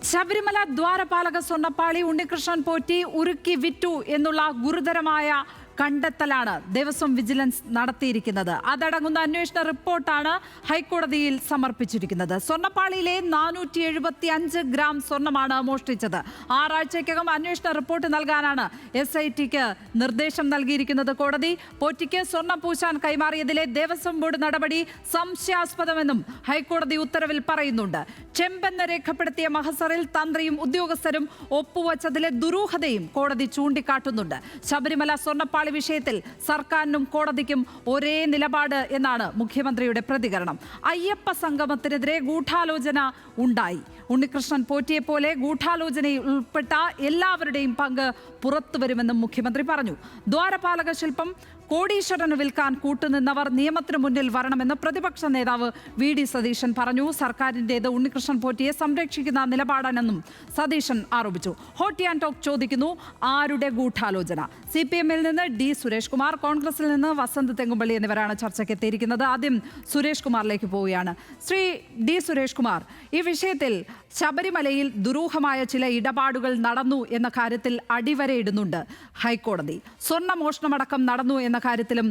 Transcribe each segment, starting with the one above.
ശബരിമല ദ്വാരപാലക സ്വർണ്ണപ്പാളി ഉണ്ണികൃഷ്ണൻ പോറ്റി ഉരുക്കി വിറ്റു എന്നുള്ള ഗുരുതരമായ കണ്ടെത്തലാണ് ദേവസ്വം വിജിലൻസ് നടത്തിയിരിക്കുന്നത്. അതടങ്ങുന്ന അന്വേഷണ റിപ്പോർട്ടാണ് ഹൈക്കോടതിയിൽ സമർപ്പിച്ചിരിക്കുന്നത്. സ്വർണ്ണപ്പാളിയിലെ 475 ഗ്രാം സ്വർണ്ണമാണ് മോഷ്ടിച്ചത്. 6 ആഴ്ചയ്ക്കകം അന്വേഷണ റിപ്പോർട്ട് നൽകാനാണ് SITക്ക് നിർദ്ദേശം നൽകിയിരിക്കുന്നത് കോടതി. പോറ്റിക്ക് സ്വർണ്ണം പൂശാൻ കൈമാറിയതിലെ ദേവസ്വം ബോർഡ് നടപടി സംശയാസ്പദമെന്നും ഹൈക്കോടതി ഉത്തരവിൽ പറയുന്നുണ്ട്. ചെമ്പെന്ന് രേഖപ്പെടുത്തിയ മഹസറിൽ തന്ത്രിയും ഉദ്യോഗസ്ഥരും ഒപ്പുവച്ചതിലെ ദുരൂഹതയും കോടതി ചൂണ്ടിക്കാട്ടുന്നുണ്ട്. ശബരിമല സ്വർണ്ണപ്പാളി വിഷയത്തിൽ സർക്കാരിനും കോടതിക്കും ഒരേ നിലപാട് എന്നാണ് മുഖ്യമന്ത്രിയുടെ പ്രതികരണം. അയ്യപ്പ സംഗമത്തിനെതിരെ ഗൂഢാലോചന ഉണ്ടായി. ഉണ്ണികൃഷ്ണൻ പോറ്റിയെ പോലെ ഗൂഢാലോചനയിൽ ഉൾപ്പെട്ട എല്ലാവരുടെയും പങ്ക് പുറത്തുവരുമെന്നും മുഖ്യമന്ത്രി പറഞ്ഞു. ദ്വാരപാലക ശില്പം കോടീശ്വരന് വിൽക്കാൻ കൂട്ടുനിന്നവർ നിയമത്തിന് മുന്നിൽ വരണമെന്ന് പ്രതിപക്ഷ നേതാവ് VD സതീശൻ പറഞ്ഞു. സർക്കാരിൻ്റേത് ഉണ്ണികൃഷ്ണൻ പോറ്റിയെ സംരക്ഷിക്കുന്ന നിലപാടാണെന്നും സതീശൻ ആരോപിച്ചു. ഹോട്ട് ആൻഡ് ടോക്ക് ചോദിക്കുന്നു, ആരുടെ ഗൂഢാലോചന? CPM-ൽ നിന്ന് D സുരേഷ് കുമാർ, കോൺഗ്രസിൽ നിന്ന് വസന്ത് തെങ്ങുംപള്ളി എന്നിവരാണ് ചർച്ചയ്ക്ക് എത്തിയിരിക്കുന്നത്. ആദ്യം സുരേഷ് കുമാറിലേക്ക് പോവുകയാണ്. ശ്രീ D സുരേഷ് കുമാർ, ഈ വിഷയത്തിൽ ശബരിമലയിൽ ദുരൂഹമായ ചില ഇടപാടുകൾ നടന്നു എന്ന കാര്യത്തിൽ അടിവരയിടുന്നുണ്ട് ഹൈക്കോടതി. സ്വർണ്ണമോഷണമടക്കം നടന്നു എന്ന കാര്യത്തിലും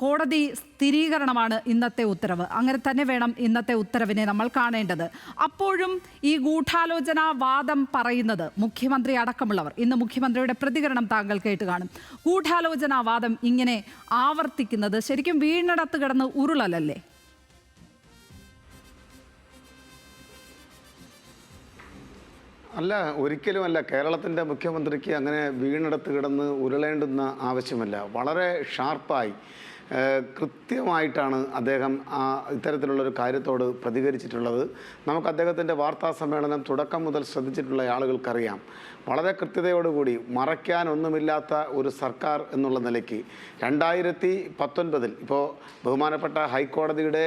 കോടതി സ്ഥിരീകരണമാണ് ഇന്നത്തെ ഉത്തരവ്. അങ്ങനെ തന്നെ വേണം ഇന്നത്തെ ഉത്തരവിനെ നമ്മൾ കാണേണ്ടത്. അപ്പോഴും ഈ ഗൂഢാലോചന വാദം പറയുന്നത് മുഖ്യമന്ത്രി അടക്കമുള്ളവർ, ഇന്ന് മുഖ്യമന്ത്രിയുടെ പ്രതികരണം താങ്കൾ കേട്ട് കാണും, ഗൂഢാലോചന വാദം ഇങ്ങനെ ആവർത്തിക്കുന്നത് ശരിക്കും വീണിടത്ത് കിടന്ന് ഉരുളലല്ലേ? അല്ല, ഒരിക്കലുമല്ല. കേരളത്തിൻ്റെ മുഖ്യമന്ത്രിക്ക് അങ്ങനെ വീണിടത്ത് കിടന്ന് ഉരുളേണ്ടുന്ന ആവശ്യമല്ല. വളരെ ഷാർപ്പായി കൃത്യമായിട്ടാണ് അദ്ദേഹം ഇത്തരത്തിലുള്ളൊരു കാര്യത്തോട് പ്രതികരിച്ചിട്ടുള്ളത്. നമുക്ക് അദ്ദേഹത്തിൻ്റെ വാർത്താ സമ്മേളനം തുടക്കം മുതൽ ശ്രദ്ധിച്ചിട്ടുള്ള ആളുകൾക്കറിയാം. വളരെ കൃത്യതയോടുകൂടി മറയ്ക്കാനൊന്നുമില്ലാത്ത ഒരു സർക്കാർ എന്നുള്ള നിലയ്ക്ക് 2019 ഇപ്പോൾ ബഹുമാനപ്പെട്ട ഹൈക്കോടതിയുടെ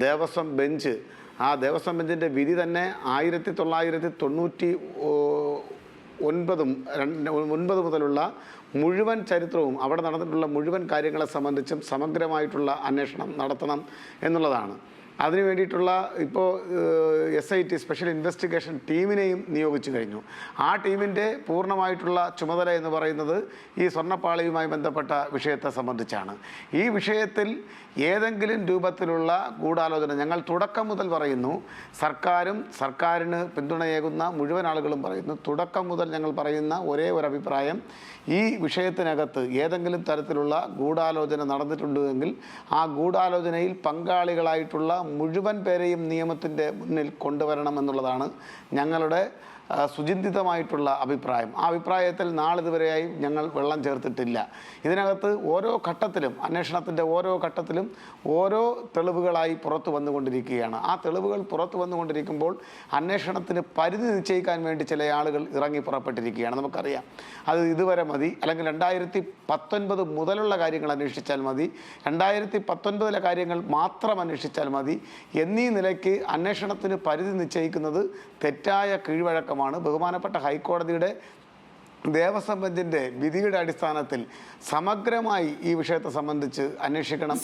ദേവസ്വം ബെഞ്ച്, ആ ദേവസ്വം ബെഞ്ചിൻ്റെ വിധി തന്നെ 1999 മുതലുള്ള മുഴുവൻ ചരിത്രവും അവിടെ നടന്നിട്ടുള്ള മുഴുവൻ കാര്യങ്ങളെ സംബന്ധിച്ചും സമഗ്രമായിട്ടുള്ള അന്വേഷണം നടത്തണം എന്നുള്ളതാണ്. അതിനു വേണ്ടിയിട്ടുള്ള ഇപ്പോൾ SIT സ്പെഷ്യൽ ഇൻവെസ്റ്റിഗേഷൻ ടീമിനെയും നിയോഗിച്ചു കഴിഞ്ഞു. ആ ടീമിൻ്റെ പൂർണ്ണമായിട്ടുള്ള ചുമതല എന്ന് പറയുന്നത് ഈ സ്വർണ്ണപ്പാളിയുമായി ബന്ധപ്പെട്ട വിഷയത്തെ സംബന്ധിച്ചാണ്. ഈ വിഷയത്തിൽ ഏതെങ്കിലും രൂപത്തിലുള്ള ഗൂഢാലോചന ഞങ്ങൾ തുടക്കം മുതൽ പറയുന്നു, സർക്കാരിന് പിന്തുണയേകുന്ന മുഴുവൻ ആളുകളും പറയുന്നു, തുടക്കം മുതൽ ഞങ്ങൾ പറയുന്ന ഒരേ ഒരു അഭിപ്രായം, ഈ വിഷയത്തിനകത്ത് ഏതെങ്കിലും തരത്തിലുള്ള ഗൂഢാലോചന നടന്നിട്ടുണ്ടെങ്കിൽ ആ ഗൂഢാലോചനയിൽ പങ്കാളികളായിട്ടുള്ള മുഴുവൻ പേരെയും നിയമത്തിൻ്റെ മുന്നിൽ കൊണ്ടുവരണം എന്നുള്ളതാണ് ഞങ്ങളുടെ സുചിന്തിതമായിട്ടുള്ള അഭിപ്രായം. ആ അഭിപ്രായത്തിൽ നാളിതുവരെയായി ഞങ്ങൾ വെള്ളം ചേർത്തിട്ടില്ല. ഇതിനകത്ത് ഓരോ ഘട്ടത്തിലും, അന്വേഷണത്തിൻ്റെ ഓരോ ഘട്ടത്തിലും ഓരോ തെളിവുകളായി പുറത്തു വന്നുകൊണ്ടിരിക്കുകയാണ്. ആ തെളിവുകൾ പുറത്തു വന്നുകൊണ്ടിരിക്കുമ്പോൾ അന്വേഷണത്തിന് പരിധി നിശ്ചയിക്കാൻ വേണ്ടി ചില ആളുകൾ ഇറങ്ങി പുറപ്പെട്ടിരിക്കുകയാണ്. നമുക്കറിയാം, അത് ഇതുവരെ മതി, അല്ലെങ്കിൽ 2019 മുതലുള്ള കാര്യങ്ങൾ അന്വേഷിച്ചാൽ മതി, 2019 കാര്യങ്ങൾ മാത്രം അന്വേഷിച്ചാൽ മതി എന്നീ നിലയ്ക്ക് അന്വേഷണത്തിന് പരിധി നിശ്ചയിക്കുന്നത് തെറ്റായ കീഴ്വഴക്കം. ബഹുമാനപ്പെട്ട ഹൈക്കോടതിയുടെ ദേവസ്വം ബെഞ്ചിന്റെ വിധിയുടെ അടിസ്ഥാനത്തിൽ സമഗ്രമായി ഈ വിഷയത്തെ സംബന്ധിച്ച് അന്വേഷിക്കണം.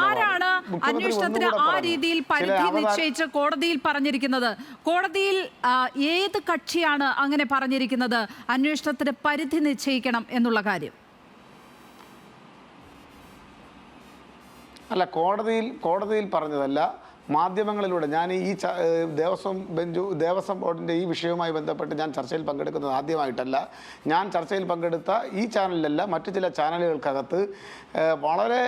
ആരാണ് അന്വേഷണത്തിന് ആ രീതിയിൽ പരിധി നിശ്ചയിച്ച് കോടതിയിൽ പറഞ്ഞിരിക്കുന്നത്? കോടതിയിൽ ഏത് കക്ഷിയാണ് അങ്ങനെ പറഞ്ഞിരിക്കുന്നത് അന്വേഷണത്തിന് പരിധി നിശ്ചയിക്കണം എന്നുള്ള കാര്യം? അല്ല, കോടതിയിൽ പറഞ്ഞതല്ല, മാധ്യമങ്ങളിലൂടെ. ഞാൻ ഈ ദേവസ്വം ബോർഡിൻ്റെ ഈ വിഷയവുമായി ബന്ധപ്പെട്ട് ഞാൻ ചർച്ചയിൽ പങ്കെടുക്കുന്നത് ആദ്യമായിട്ടല്ല. ഞാൻ ചർച്ചയിൽ പങ്കെടുത്ത ഈ ചാനലിലല്ല, മറ്റു ചില ചാനലുകൾക്കകത്ത് വളരെ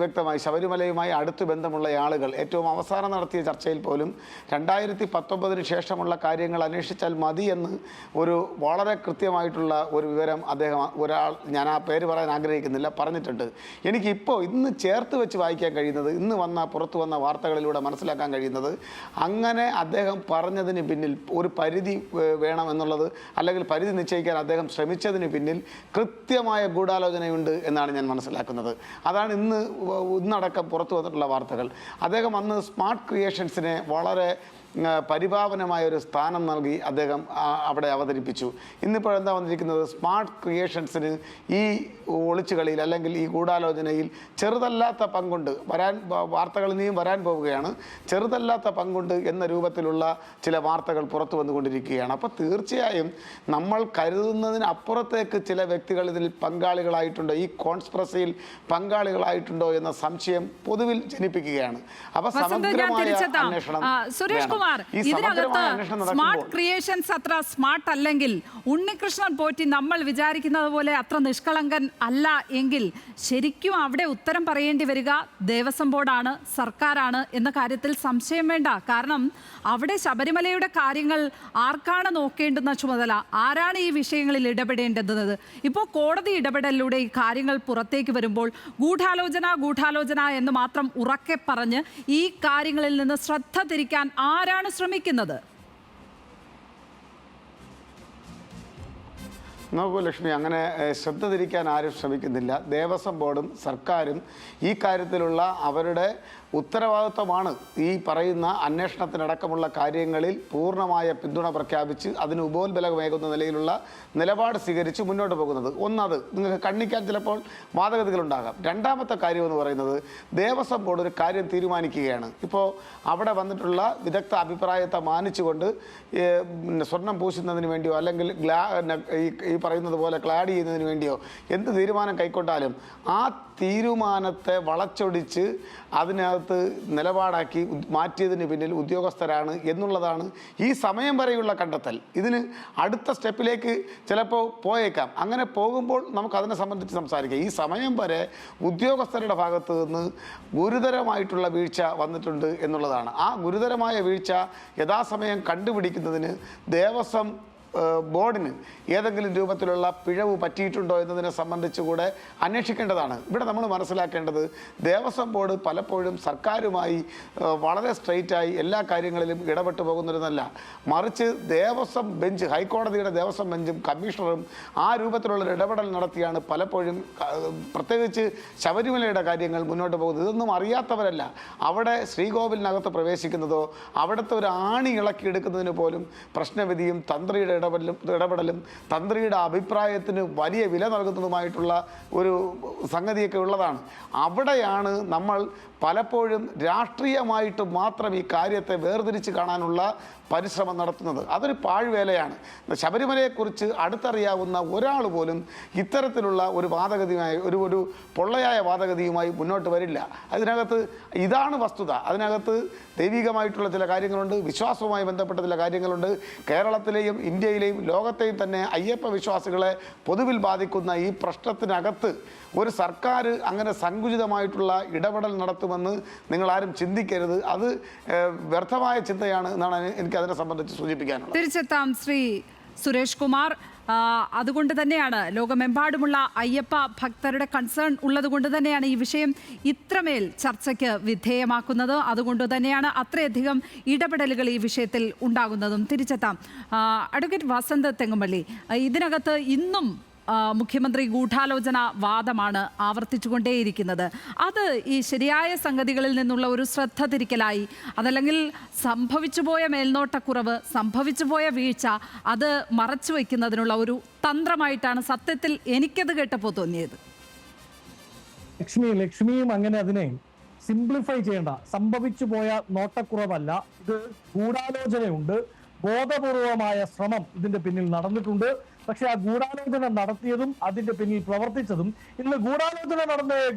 വ്യക്തമായി ശബരിമലയുമായി അടുത്ത് ബന്ധമുള്ള ആളുകൾ ഏറ്റവും അവസാനം നടത്തിയ ചർച്ചയിൽ പോലും 2019 ശേഷമുള്ള കാര്യങ്ങൾ അന്വേഷിച്ചാൽ മതി എന്ന് ഒരു വളരെ കൃത്യമായിട്ടുള്ള ഒരു വിവരം ഒരാൾ, ഞാൻ ആ പേര് പറയാൻ ആഗ്രഹിക്കുന്നില്ല, പറഞ്ഞിട്ടുണ്ട്. എനിക്കിപ്പോൾ ഇന്ന് ചേർത്ത് വെച്ച് വായിക്കാൻ കഴിയുന്നത്, ഇന്ന് പുറത്തു വന്ന വാർത്തകളിലൂടെ മനസ്സിലാക്കാൻ കഴിയുന്നത്, അങ്ങനെ അദ്ദേഹം പറഞ്ഞതിന് പിന്നിൽ ഒരു പരിധി വേണമെന്നുള്ളത്, അല്ലെങ്കിൽ പരിധി നിശ്ചയിക്കാൻ അദ്ദേഹം ശ്രമിച്ചതിന് പിന്നിൽ കൃത്യമായ ഗൂഢാലോചനയുണ്ട് എന്നാണ് ഞാൻ മനസ്സിലാക്കുന്നത്. അതാണ് ഇന്നടക്കം പുറത്തു വന്നിട്ടുള്ള വാർത്തകൾ. അദ്ദേഹം അന്ന് സ്മാർട്ട് ക്രിയേഷൻസിനെ വളരെ പരിപാവനമായ ഒരു സ്ഥാനം നൽകി അദ്ദേഹം അവിടെ അവതരിപ്പിച്ചു. ഇന്നിപ്പോഴെന്താ വന്നിരിക്കുന്നത്, സ്മാർട്ട് ക്രിയേഷൻസിന് ഈ ഒളിച്ചുകളിയിൽ അല്ലെങ്കിൽ ഈ ഗൂഢാലോചനയിൽ ചെറുതല്ലാത്ത പങ്കുണ്ട്, വാർത്തകളിൽ നിന്നും വരാൻ പോവുകയാണ്, ചെറുതല്ലാത്ത പങ്കുണ്ട് എന്ന രൂപത്തിലുള്ള ചില വാർത്തകൾ പുറത്തു വന്നുകൊണ്ടിരിക്കുകയാണ്. അപ്പോൾ തീർച്ചയായും നമ്മൾ കരുതുന്നതിന് അപ്പുറത്തേക്ക് ചില വ്യക്തികൾ ഇതിൽ പങ്കാളികളായിട്ടുണ്ടോ, ഈ കോൺസ്പിറസിയിൽ പങ്കാളികളായിട്ടുണ്ടോ എന്ന സംശയം പൊതുവിൽ ജനിപ്പിക്കുകയാണ്. അപ്പോൾ സമഗ്രമായ അന്വേഷണം. സുരേഷ് കുമാർ, ഇതിനകത്ത് സ്മാർട്ട് ക്രിയേഷൻസ് അത്ര സ്മാർട്ട് അല്ലെങ്കിൽ, ഉണ്ണികൃഷ്ണൻ പോറ്റി നമ്മൾ വിചാരിക്കുന്നത് പോലെ അത്ര നിഷ്കളങ്കൻ അല്ല എങ്കിൽ ശരിക്കും അവിടെ ഉത്തരം പറയേണ്ടി വരിക ദേവസ്വം ബോർഡാണ്, സർക്കാരാണ് എന്ന കാര്യത്തിൽ സംശയം വേണ്ട. കാരണം അവിടെ ശബരിമലയുടെ കാര്യങ്ങൾ ആർക്കാണ് നോക്കേണ്ടുന്ന ചുമതല, ആരാണ് ഈ വിഷയങ്ങളിൽ ഇടപെടേണ്ടത്? ഇപ്പോൾ കോടതി ഇടപെടലിലൂടെ ഈ കാര്യങ്ങൾ പുറത്തേക്ക് വരുമ്പോൾ ഗൂഢാലോചന എന്ന് മാത്രം ഉറക്കെ പറഞ്ഞ് ഈ കാര്യങ്ങളിൽ നിന്ന് ശ്രദ്ധ തിരിക്കാൻ ആരാണ് ശ്രമിക്കുന്നത്? നോക്കൂ ലക്ഷ്മി, അങ്ങനെ ശ്രദ്ധ തിരിക്കാൻ ആരും ശ്രമിക്കുന്നില്ല. ദേവസ്വം ബോർഡും സർക്കാരും ഈ കാര്യത്തിലുള്ള അവരുടെ ഉത്തരവാദിത്വമാണ് ഈ പറയുന്ന അന്വേഷണത്തിനടക്കമുള്ള കാര്യങ്ങളിൽ പൂർണ്ണമായ പിന്തുണ പ്രഖ്യാപിച്ച് അതിന് ഉപോത്ബലമേകുന്ന നിലയിലുള്ള നിലപാട് സ്വീകരിച്ച് മുന്നോട്ട് പോകുന്നത്. ഒന്നത്, നിങ്ങൾക്ക് കണ്ണിക്കാൻ ചിലപ്പോൾ വാദഗതികളുണ്ടാകാം. രണ്ടാമത്തെ കാര്യം എന്ന് പറയുന്നത്, ദേവസ്വം ബോർഡ് ഒരു കാര്യം തീരുമാനിക്കുകയാണ്. ഇപ്പോൾ അവിടെ വന്നിട്ടുള്ള വിദഗ്ധ അഭിപ്രായത്തെ മാനിച്ചുകൊണ്ട് സ്വർണം പൂശുന്നതിന് വേണ്ടിയോ അല്ലെങ്കിൽ ഈ പറയുന്നത് പോലെ ക്ലാഡ് ചെയ്യുന്നതിന് വേണ്ടിയോ എന്ത് തീരുമാനം കൈക്കൊണ്ടാലും ആ തീരുമാനത്തെ വളച്ചൊടിച്ച് അതിനകത്ത് നിലപാടാക്കി മാറ്റിയതിന് പിന്നിൽ ഉദ്യോഗസ്ഥരാണ് എന്നുള്ളതാണ് ഈ സമയം വരെയുള്ള കണ്ടെത്തൽ. ഇതിന് അടുത്ത സ്റ്റെപ്പിലേക്ക് ചിലപ്പോൾ പോയേക്കാം. അങ്ങനെ പോകുമ്പോൾ നമുക്കതിനെ സംബന്ധിച്ച് സംസാരിക്കാം. ഈ സമയം വരെ ഉദ്യോഗസ്ഥരുടെ ഭാഗത്ത് നിന്ന് ഗുരുതരമായിട്ടുള്ള വീഴ്ച വന്നിട്ടുണ്ട് എന്നുള്ളതാണ്. ആ ഗുരുതരമായ വീഴ്ച യഥാസമയം കണ്ടുപിടിക്കുന്നതിന് ദേവസ്വം ബോർഡിന് ഏതെങ്കിലും രൂപത്തിലുള്ള പിഴവ് പറ്റിയിട്ടുണ്ടോ എന്നതിനെ സംബന്ധിച്ച് കൂടെ അന്വേഷിക്കേണ്ടതാണ്. ഇവിടെ നമ്മൾ മനസ്സിലാക്കേണ്ടത്, ദേവസ്വം ബോർഡ് പലപ്പോഴും സർക്കാരുമായി വളരെ സ്ട്രെയിറ്റായി എല്ലാ കാര്യങ്ങളിലും ഇടപെട്ട് പോകുന്നൊരുന്നല്ല. മറിച്ച് ദേവസ്വം ബെഞ്ച്, ഹൈക്കോടതിയുടെ ദേവസ്വം ബെഞ്ചും കമ്മീഷണറും ആ രൂപത്തിലുള്ളൊരു ഇടപെടൽ നടത്തിയാണ് പലപ്പോഴും പ്രത്യേകിച്ച് ശബരിമലയുടെ കാര്യങ്ങൾ മുന്നോട്ട് പോകുന്നത്. ഇതൊന്നും അറിയാത്തവരല്ല. അവിടെ ശ്രീകോവിലിനകത്ത് പ്രവേശിക്കുന്നതോ അവിടുത്തെ ഒരു ആണി ഇളക്കിയെടുക്കുന്നതിന് പോലും പ്രശ്നവിധിയും തന്ത്രിയുടെ ഇടപെടലും തന്ത്രിയുടെ അഭിപ്രായത്തിന് വലിയ വില നൽകുന്നതുമായിട്ടുള്ള ഒരു സംഗതിയൊക്കെ ഉള്ളതാണ്. അവിടെയാണ് നമ്മൾ പലപ്പോഴും രാഷ്ട്രീയമായിട്ട് മാത്രം ഈ കാര്യത്തെ വേർതിരിച്ച് കാണാനുള്ള പരിശ്രമം നടത്തുന്നത്. അതൊരു പാഴ്വേലയാണ്. ശബരിമലയെക്കുറിച്ച് അടുത്തറിയാവുന്ന ഒരാൾ പോലും ഇത്തരത്തിലുള്ള ഒരു വാദഗതിയുമായി ഒരു പൊള്ളയായ വാദഗതിയുമായി മുന്നോട്ട് വരില്ല. അതിനകത്ത് ഇതാണ് വസ്തുത. അതിനകത്ത് ദൈവികമായിട്ടുള്ള ചില കാര്യങ്ങളുണ്ട്, വിശ്വാസവുമായി ബന്ധപ്പെട്ട ചില കാര്യങ്ങളുണ്ട്. കേരളത്തിലെയും ഇന്ത്യയിലെയും ലോകത്തെയും തന്നെ അയ്യപ്പ വിശ്വാസികളെ പൊതുവിൽ ബാധിക്കുന്ന ഈ പ്രശ്നത്തിനകത്ത് ഒരു സർക്കാർ അങ്ങനെ സങ്കുചിതമായിട്ടുള്ള ഇടപെടൽ നടത്തുമെന്ന് നിങ്ങളാരും ചിന്തിക്കരുത്. അത് വ്യർത്ഥമായ ചിന്തയാണ് എന്നാണ് എനിക്ക് അതിനെ സംബന്ധിച്ച് സൂചിപ്പിക്കാനുള്ളത്. തിരിച്ചെത്താം ശ്രീ സുരേഷ് കുമാർ. അതുകൊണ്ട് തന്നെയാണ് ലോകമെമ്പാടുമുള്ള അയ്യപ്പ ഭക്തരുടെ കൺസേൺ ഉള്ളത് കൊണ്ട് തന്നെയാണ് ഈ വിഷയം ഇത്രമേൽ ചർച്ചയ്ക്ക് വിധേയമാക്കുന്നത്. അതുകൊണ്ട് തന്നെയാണ് അത്രയധികം ഇടപെടലുകൾ ഈ വിഷയത്തിൽ ഉണ്ടാകുന്നതും. തിരിച്ചെത്താം അഡ്വക്കേറ്റ് വസന്ത് തെങ്ങുമ്പള്ളി. ഇതിനകത്ത് ഇന്നും മുഖ്യമന്ത്രി ഗൂഢാലോചന വാദമാണ് ആവർത്തിച്ചുകൊണ്ടേയിരിക്കുന്നത്. അത് ഈ ശരിയായ സംഗതികളിൽ നിന്നുള്ള ഒരു ശ്രദ്ധ തിരിക്കലായി, അതല്ലെങ്കിൽ സംഭവിച്ചുപോയ മേൽനോട്ടക്കുറവ്, സംഭവിച്ചുപോയ വീഴ്ച അത് മറച്ചു വയ്ക്കുന്നതിനുള്ള ഒരു തന്ത്രമായിട്ടാണ് സത്യത്തിൽ എനിക്കത് കേട്ടപ്പോൾ തോന്നിയത്. ലക്ഷ്മിയും അങ്ങനെ അതിനെ സിംപ്ലിഫൈ ചെയ്യേണ്ട. സംഭവിച്ചു പോയ നോട്ടക്കുറവല്ല, ഇത് ഗൂഢാലോചനയുണ്ട്, ബോധപൂർവമായ ശ്രമം ഇതിന്റെ പിന്നിൽ നടന്നിട്ടുണ്ട്. പക്ഷെ ആ ഗൂഢാലോചന നടത്തിയതും അതിന്റെ പിന്നിൽ പ്രവർത്തിച്ചതും ഇന്ന് ഗൂഢാലോചന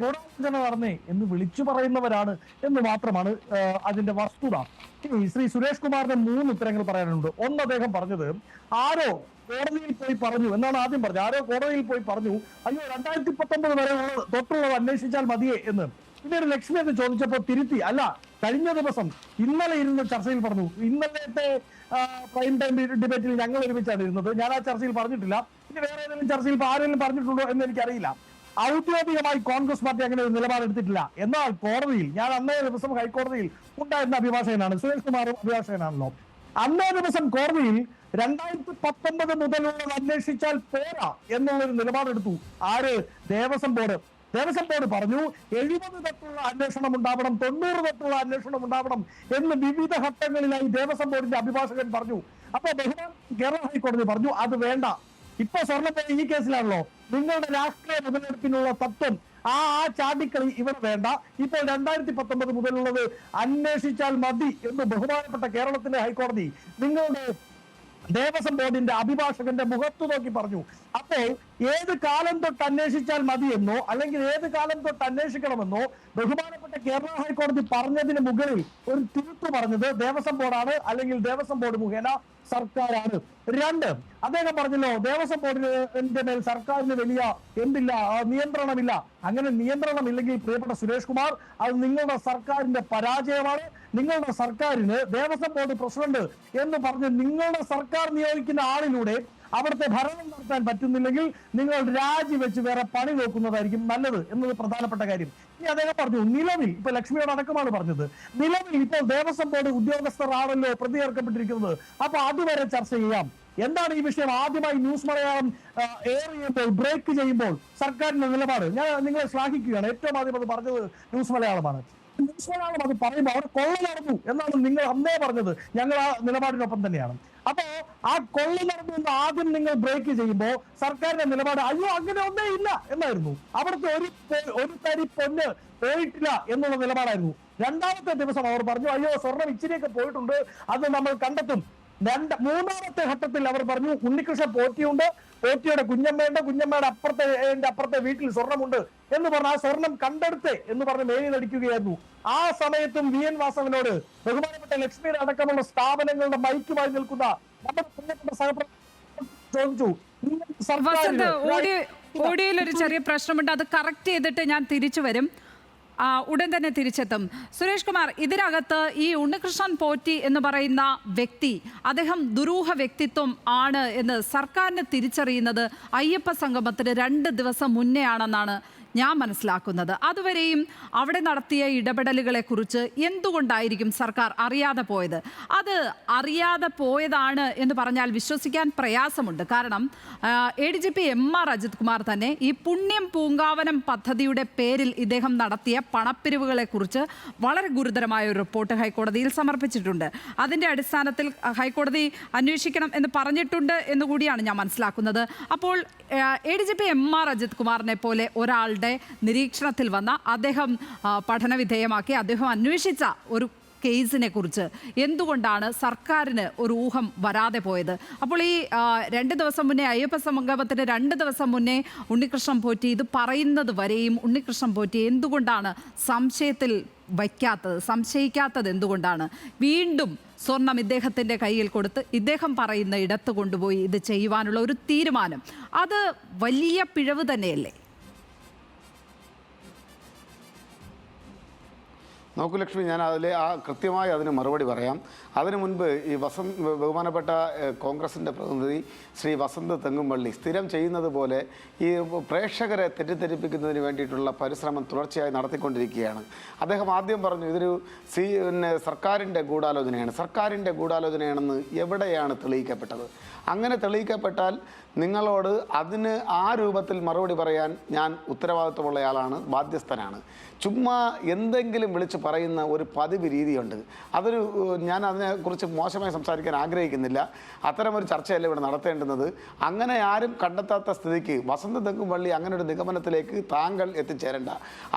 നടന്നേ എന്ന് വിളിച്ചു പറയുന്നവരാണ് എന്ന് മാത്രമാണ് അതിന്റെ വസ്തുത. ശ്രീ സുരേഷ് കുമാറിന്റെ 3 ഉത്തരങ്ങൾ പറയാനുണ്ട്. ഒന്ന്, അദ്ദേഹം പറഞ്ഞത് ആരോ കോടതിയിൽ പോയി പറഞ്ഞു എന്നാണ് ആദ്യം പറഞ്ഞത്. ആരോ കോടതിയിൽ പോയി പറഞ്ഞു, അയ്യോ 2019 വരെ തൊട്ടുള്ളത് അന്വേഷിച്ചാൽ മതിയേ എന്ന്. പിന്നീട് ലക്ഷ്മി എന്ന് ചോദിച്ചപ്പോൾ തിരുത്തി, അല്ല കഴിഞ്ഞ ദിവസം ഇന്നലെ ഇരുന്ന ചർച്ചയിൽ പറഞ്ഞു. ഇന്നലത്തെ പ്രൈം ടൈം ഡിബേറ്റിൽ ഞങ്ങൾ ഒരുമിച്ചാണ് ഇരുന്നത്. ഞാൻ ആ ചർച്ചയിൽ പറഞ്ഞിട്ടില്ല. പിന്നെ വേറെ ഏതെങ്കിലും ചർച്ചയിൽ ആരെങ്കിലും പറഞ്ഞിട്ടുണ്ടോ എന്ന് എനിക്കറിയില്ല. ഔദ്യോഗികമായി കോൺഗ്രസ് പാർട്ടി അങ്ങനെ ഒരു നിലപാടെടുത്തിട്ടില്ല. എന്നാൽ കോടതിയിൽ, ഞാൻ അന്നേ ദിവസം ഹൈക്കോടതിയിൽ ഉണ്ടായിരുന്ന അഭിഭാഷകനാണ്, സുരേഷ് കുമാർ അഭിഭാഷകനാണല്ലോ. അന്നേ ദിവസം കോടതിയിൽ 2019 മുതലുള്ളത് അന്വേഷിച്ചാൽ പോരാ എന്നുള്ളൊരു നിലപാടെടുത്തു. ആര്? ദേവസ്വം ബോർഡ്. ദേവസ്വം ബോർഡ് പറഞ്ഞു 70 തൊട്ടുള്ള അന്വേഷണം ഉണ്ടാവണം, 90 തൊട്ടുള്ള അന്വേഷണം ഉണ്ടാവണം എന്ന് വിവിധ ഘട്ടങ്ങളിലായി ദേവസ്വം ബോർഡിന്റെ അഭിഭാഷകൻ പറഞ്ഞു. അപ്പൊ കേരള ഹൈക്കോടതി പറഞ്ഞു അത് വേണ്ട. ഇപ്പൊ സ്വർണ്ണ ഈ കേസിലാണല്ലോ നിങ്ങളുടെ രാഷ്ട്രീയ മുതലെടുപ്പിനുള്ള തത്വം ആ ചാടിക്കളി ഇവിടെ വേണ്ട. ഇപ്പോൾ 2019 മുതലുള്ളത് അന്വേഷിച്ചാൽ മതി എന്ന് ബഹുമാനപ്പെട്ട കേരളത്തിലെ ഹൈക്കോടതി നിങ്ങളുടെ ദേവസ്വം ബോർഡിന്റെ അഭിഭാഷകന്റെ മുഖത്ത് നോക്കി പറഞ്ഞു. അപ്പോൾ ഏത് കാലം തൊട്ട് അന്വേഷിച്ചാൽ മതിയെന്നോ അല്ലെങ്കിൽ ഏത് കാലം തൊട്ട് അന്വേഷിക്കണമെന്നോ ബഹുമാനപ്പെട്ട കേരള ഹൈക്കോടതി പറഞ്ഞതിന് മുകളിൽ ഒരു തിരുത്തു പറഞ്ഞത് ദേവസ്വം ബോർഡാണ്, അല്ലെങ്കിൽ ദേവസ്വം ബോർഡ് മുഖേന സർക്കാരാണ്. 2, അദ്ദേഹം പറഞ്ഞല്ലോ ദേവസ്വം ബോർഡിന്റെ മേൽ സർക്കാരിന് വലിയ നിയന്ത്രണമില്ല. അങ്ങനെ നിയന്ത്രണമില്ലെങ്കിൽ പ്രിയപ്പെട്ട സുരേഷ് കുമാർ, അത് നിങ്ങളുടെ സർക്കാരിന്റെ പരാജയമാണ്. നിങ്ങളുടെ സർക്കാരിന് ദേവസ്വം ബോർഡ് പ്രസിഡന്റ് എന്ന് പറഞ്ഞ് നിങ്ങളുടെ സർക്കാർ നിയോഗിക്കുന്ന ആളിലൂടെ അവിടുത്തെ ഭരണം നടത്താൻ പറ്റുന്നില്ലെങ്കിൽ നിങ്ങൾ രാജിവെച്ച് വേറെ പണി നോക്കുന്നതായിരിക്കും നല്ലത് എന്നത് പ്രധാനപ്പെട്ട കാര്യം. ഇനി അദ്ദേഹം പറഞ്ഞു നിലവിൽ ഇപ്പൊ ലക്ഷ്മിയോട് അടക്കമാണ് പറഞ്ഞത്, നിലവിൽ ഇപ്പോൾ ദേവസ്വം ബോർഡ് ഉദ്യോഗസ്ഥരാണല്ലോ പ്രതി ചേർക്കപ്പെട്ടിരിക്കുന്നത്. അപ്പൊ അതുവരെ ചർച്ച ചെയ്യാം. എന്താണ് ഈ വിഷയം? ആദ്യമായി ന്യൂസ് മലയാളം എയർ ചെയ്യുമ്പോൾ ബ്രേക്ക് ചെയ്യുമ്പോൾ സർക്കാരിന്റെ നിലപാട് ഞാൻ നിങ്ങളെ ശ്ലാഘിക്കുകയാണ്. ഏറ്റവും ആദ്യം അത് പറഞ്ഞത് ന്യൂസ് മലയാളമാണ്. ന്യൂസ് മലയാളം അത് പറയുമ്പോൾ അവിടെ കൊള്ള നടന്നു എന്നാണ് നിങ്ങൾ അന്നേ പറഞ്ഞത്. ഞങ്ങൾ ആ നിലപാടിനൊപ്പം തന്നെയാണ്. അപ്പോ ആ കൊള്ള നടന്നു എന്ന് ആദ്യം നിങ്ങൾ ബ്രേക്ക് ചെയ്യുമ്പോൾ സർക്കാരിന്റെ നിലപാട് അയ്യോ അങ്ങനെ ഒന്നേ ഇല്ല എന്നായിരുന്നു. അവിടുത്തെ ഒരു തരി പൊന്ന് പോയിട്ടില്ല എന്നുള്ള നിലപാടായിരുന്നു. രണ്ടാമത്തെ ദിവസം അവർ പറഞ്ഞു അയ്യോ സ്വർണം ഇച്ചിരിയൊക്കെ പോയിട്ടുണ്ട്, അത് നമ്മൾ കണ്ടെത്തും. മൂന്നാമത്തെ ഘട്ടത്തിൽ അവർ പറഞ്ഞു ഉണ്ണികൃഷ്ണൻ പോറ്റിയുണ്ട്, പോറ്റിയുടെ കുഞ്ഞമ്മയുടെ അപ്പുറത്തെ വീട്ടിൽ സ്വർണ്ണമുണ്ട് എന്ന് പറഞ്ഞ ആ സ്വർണം കണ്ടെടുത്തേ എന്ന് പറഞ്ഞ് മേനി നടിക്കുകയായിരുന്നു. ആ സമയത്തും VN വാസവനോട് ബഹുമാനപ്പെട്ട ലക്ഷ്മിയുടെ അടക്കമുള്ള സ്ഥാപനങ്ങളുടെ മൈക്കുമായി നിൽക്കുന്ന നമ്മുടെ പ്രിയപ്പെട്ട സഹപ്രവർത്തകർ ചോദിച്ചു ഓഡിയോയിൽ ഒരു ചെറിയ പ്രശ്നമുണ്ട്, അത് കറക്റ്റ് ചെയ്തിട്ട് ഞാൻ തിരിച്ചു വരും, ഉടൻ തന്നെ തിരിച്ചെത്തും. സുരേഷ് കുമാർ, ഇതിനകത്ത് ഈ ഉണ്ണികൃഷ്ണൻ പോറ്റി എന്ന് പറയുന്ന വ്യക്തി അദ്ദേഹം ദുരൂഹ വ്യക്തിത്വം ആണ് എന്ന് സർക്കാരിന് തിരിച്ചറിയുന്നത് അയ്യപ്പ സംഗമത്തിന് 2 ദിവസം മുന്നേ ആണെന്നാണ് ഞാൻ മനസ്സിലാക്കുന്നത്. അതുവരെയും അവിടെ നടത്തിയ ഇടപെടലുകളെ കുറിച്ച് എന്തുകൊണ്ടായിരിക്കും സർക്കാർ അറിയാതെ പോയത്? അത് അറിയാതെ പോയതാണ് എന്ന് പറഞ്ഞാൽ വിശ്വസിക്കാൻ പ്രയാസമുണ്ട്. കാരണം ADGP MR അജിത് കുമാർ തന്നെ ഈ പുണ്യം പൂങ്കാവനം പദ്ധതിയുടെ പേരിൽ ഇദ്ദേഹം നടത്തിയ പണപ്പിരിവുകളെ കുറിച്ച് വളരെ ഗുരുതരമായ ഒരു റിപ്പോർട്ട് ഹൈക്കോടതിയിൽ സമർപ്പിച്ചിട്ടുണ്ട്. അതിൻ്റെ അടിസ്ഥാനത്തിൽ ഹൈക്കോടതി അന്വേഷിക്കണം എന്ന് പറഞ്ഞിട്ടുണ്ട് എന്നുകൂടിയാണ് ഞാൻ മനസ്സിലാക്കുന്നത്. അപ്പോൾ ADGP MR അജിത് കുമാറിനെ പോലെ ഒരാളുടെ നിരീക്ഷണത്തിൽ വന്ന അദ്ദേഹം പഠനവിധേയമാക്കി അദ്ദേഹം അന്വേഷിച്ച ഒരു കേസിനെ കുറിച്ച് എന്തുകൊണ്ടാണ് സർക്കാരിന് ഒരു ഊഹം വരാതെ പോയത്? അപ്പോൾ ഈ 2 ദിവസം മുന്നേ അയ്യപ്പ സംഗമത്തിന് 2 ദിവസം മുന്നേ ഉണ്ണികൃഷ്ണൻ പോറ്റി ഇത് പറയുന്നത് വരെയും ഉണ്ണികൃഷ്ണൻ പോറ്റി എന്തുകൊണ്ടാണ് സംശയിക്കാത്തത് എന്തുകൊണ്ടാണ്? വീണ്ടും സ്വർണം ഇദ്ദേഹത്തിൻ്റെ കയ്യിൽ കൊടുത്ത് ഇദ്ദേഹം പറയുന്ന ഇടത്ത് കൊണ്ടുപോയി ഇത് ചെയ്യുവാനുള്ള ഒരു തീരുമാനം, അത് വലിയ പിഴവ് തന്നെയല്ലേ? നോക്കൂ ലക്ഷ്മി, ഞാൻ കൃത്യമായി അതിന് മറുപടി പറയാം. അതിനു മുൻപ് ഈ ബഹുമാനപ്പെട്ട കോൺഗ്രസിൻ്റെ പ്രതിനിധി ശ്രീ വസന്ത് തെങ്ങുംപള്ളി സ്ഥിരം ചെയ്യുന്നത് പോലെ ഈ പ്രേക്ഷകരെ തെറ്റിദ്ധരിപ്പിക്കുന്നതിന് വേണ്ടിയിട്ടുള്ള പരിശ്രമം തുടർച്ചയായി നടത്തിക്കൊണ്ടിരിക്കുകയാണ്. അദ്ദേഹം ആദ്യം പറഞ്ഞു ഇതൊരു സർക്കാരിൻ്റെ ഗൂഢാലോചനയാണെന്ന് എവിടെയാണ് തെളിയിക്കപ്പെട്ടത്? അങ്ങനെ തെളിയിക്കപ്പെട്ടാൽ നിങ്ങളോട് അതിന് ആ രൂപത്തിൽ മറുപടി പറയാൻ ഞാൻ ഉത്തരവാദിത്വമുള്ളയാളാണ്, ബാധ്യസ്ഥനാണ്. ചുമ്മാ എന്തെങ്കിലും വിളിച്ച് പറയുന്ന ഒരു പതിവ് രീതിയുണ്ട്. ഞാൻ അതിനെക്കുറിച്ച് മോശമായി സംസാരിക്കാൻ ആഗ്രഹിക്കുന്നില്ല. അത്തരമൊരു ചർച്ചയല്ല ഇവിടെ നടത്തേണ്ടുന്നത്. അങ്ങനെ ആരും കണ്ടെത്താത്ത സ്ഥിതിക്ക് വസന്ത് തെങ്ങുംപള്ളി അങ്ങനെ ഒരു നിഗമനത്തിലേക്ക് താങ്കൾ എത്തിച്ചേരേണ്ട.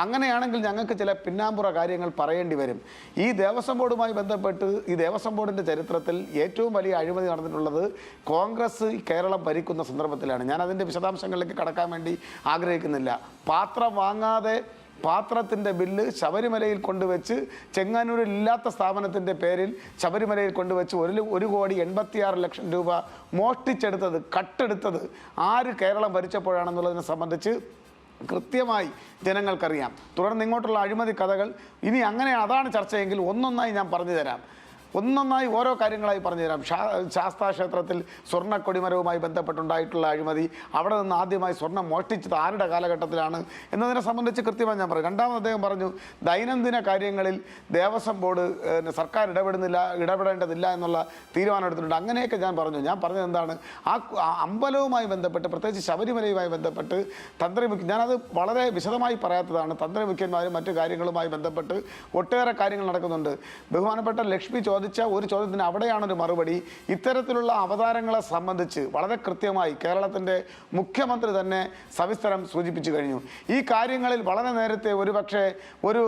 അങ്ങനെയാണെങ്കിൽ ഞങ്ങൾക്ക് ചില പിന്നാമ്പുറ കാര്യങ്ങൾ പറയേണ്ടി വരും. ഈ ദേവസ്വം ബോർഡുമായി ബന്ധപ്പെട്ട് ഈ ദേവസ്വം ബോർഡിൻ്റെ ചരിത്രത്തിൽ ഏറ്റവും വലിയ അഴിമതി നടന്നിട്ടുള്ളത് കോൺഗ്രസ് കേരളം ഭരിക്കുന്ന സന്ദർഭത്തിലാണ്. ഞാൻ അതിൻ്റെ വിശദാംശങ്ങളിലേക്ക് കടക്കാൻ വേണ്ടി ആഗ്രഹിക്കുന്നില്ല. പാത്രം വാങ്ങാതെ പാത്രത്തിൻ്റെ ബില്ല് ശബരിമലയിൽ കൊണ്ടുവച്ച്, ചെങ്ങന്നൂരിൽ ഇല്ലാത്ത സ്ഥാപനത്തിൻ്റെ പേരിൽ ശബരിമലയിൽ കൊണ്ടുവച്ച് 1,86 ലക്ഷം രൂപ മോഷ്ടിച്ചെടുത്തത്, കട്ടെടുത്തത് ആര് കേരളം ഭരിച്ചപ്പോഴാണെന്നുള്ളതിനെ സംബന്ധിച്ച് കൃത്യമായി ജനങ്ങൾക്കറിയാം. തുടർന്ന് ഇങ്ങോട്ടുള്ള അഴിമതി കഥകൾ ഇനി അങ്ങനെ അതാണ് ചർച്ചയെങ്കിൽ ഒന്നൊന്നായി ഞാൻ പറഞ്ഞു തരാം. ഒന്നൊന്നായി ഓരോ കാര്യങ്ങളായി പറഞ്ഞുതരാം. ശാസ്താ ക്ഷേത്രത്തിൽ സ്വർണ്ണ കൊടിമരവുമായി ബന്ധപ്പെട്ടുണ്ടായിട്ടുള്ള അഴിമതി, അവിടെ നിന്ന് ആദ്യമായി സ്വർണ്ണം മോഷ്ടിച്ചത് ആരുടെ കാലഘട്ടത്തിലാണ് എന്നതിനെ സംബന്ധിച്ച് കൃത്യമായി ഞാൻ പറയും. രണ്ടാമത് അദ്ദേഹം പറഞ്ഞു ദൈനംദിന കാര്യങ്ങളിൽ ദേവസ്വം ബോർഡ് സർക്കാർ ഇടപെടേണ്ടതില്ല എന്നുള്ള തീരുമാനം എടുത്തിട്ടുണ്ട്. അങ്ങനെയൊക്കെ ഞാൻ പറഞ്ഞത് എന്താണ്, ആ അമ്പലവുമായി ബന്ധപ്പെട്ട് പ്രത്യേകിച്ച് ശബരിമലയുമായി ബന്ധപ്പെട്ട് ഞാനത് വളരെ വിശദമായി പറയാത്തതാണ്. തന്ത്രിമുഖ്യന്മാരും മറ്റു കാര്യങ്ങളുമായി ബന്ധപ്പെട്ട് ഒട്ടേറെ കാര്യങ്ങൾ നടക്കുന്നുണ്ട്. ബഹുമാനപ്പെട്ട ലക്ഷ്മി ചോദിച്ച ഒരു ചോദ്യത്തിന് അവിടെയാണൊരു മറുപടി. ഇത്തരത്തിലുള്ള അവതാരങ്ങളെ സംബന്ധിച്ച് വളരെ കൃത്യമായി കേരളത്തിൻ്റെ മുഖ്യമന്ത്രി തന്നെ സവിസ്തരം സൂചിപ്പിച്ചു കഴിഞ്ഞു. ഈ കാര്യങ്ങളിൽ വളരെ നേരത്തെ ഒരുപക്ഷെ ഒരു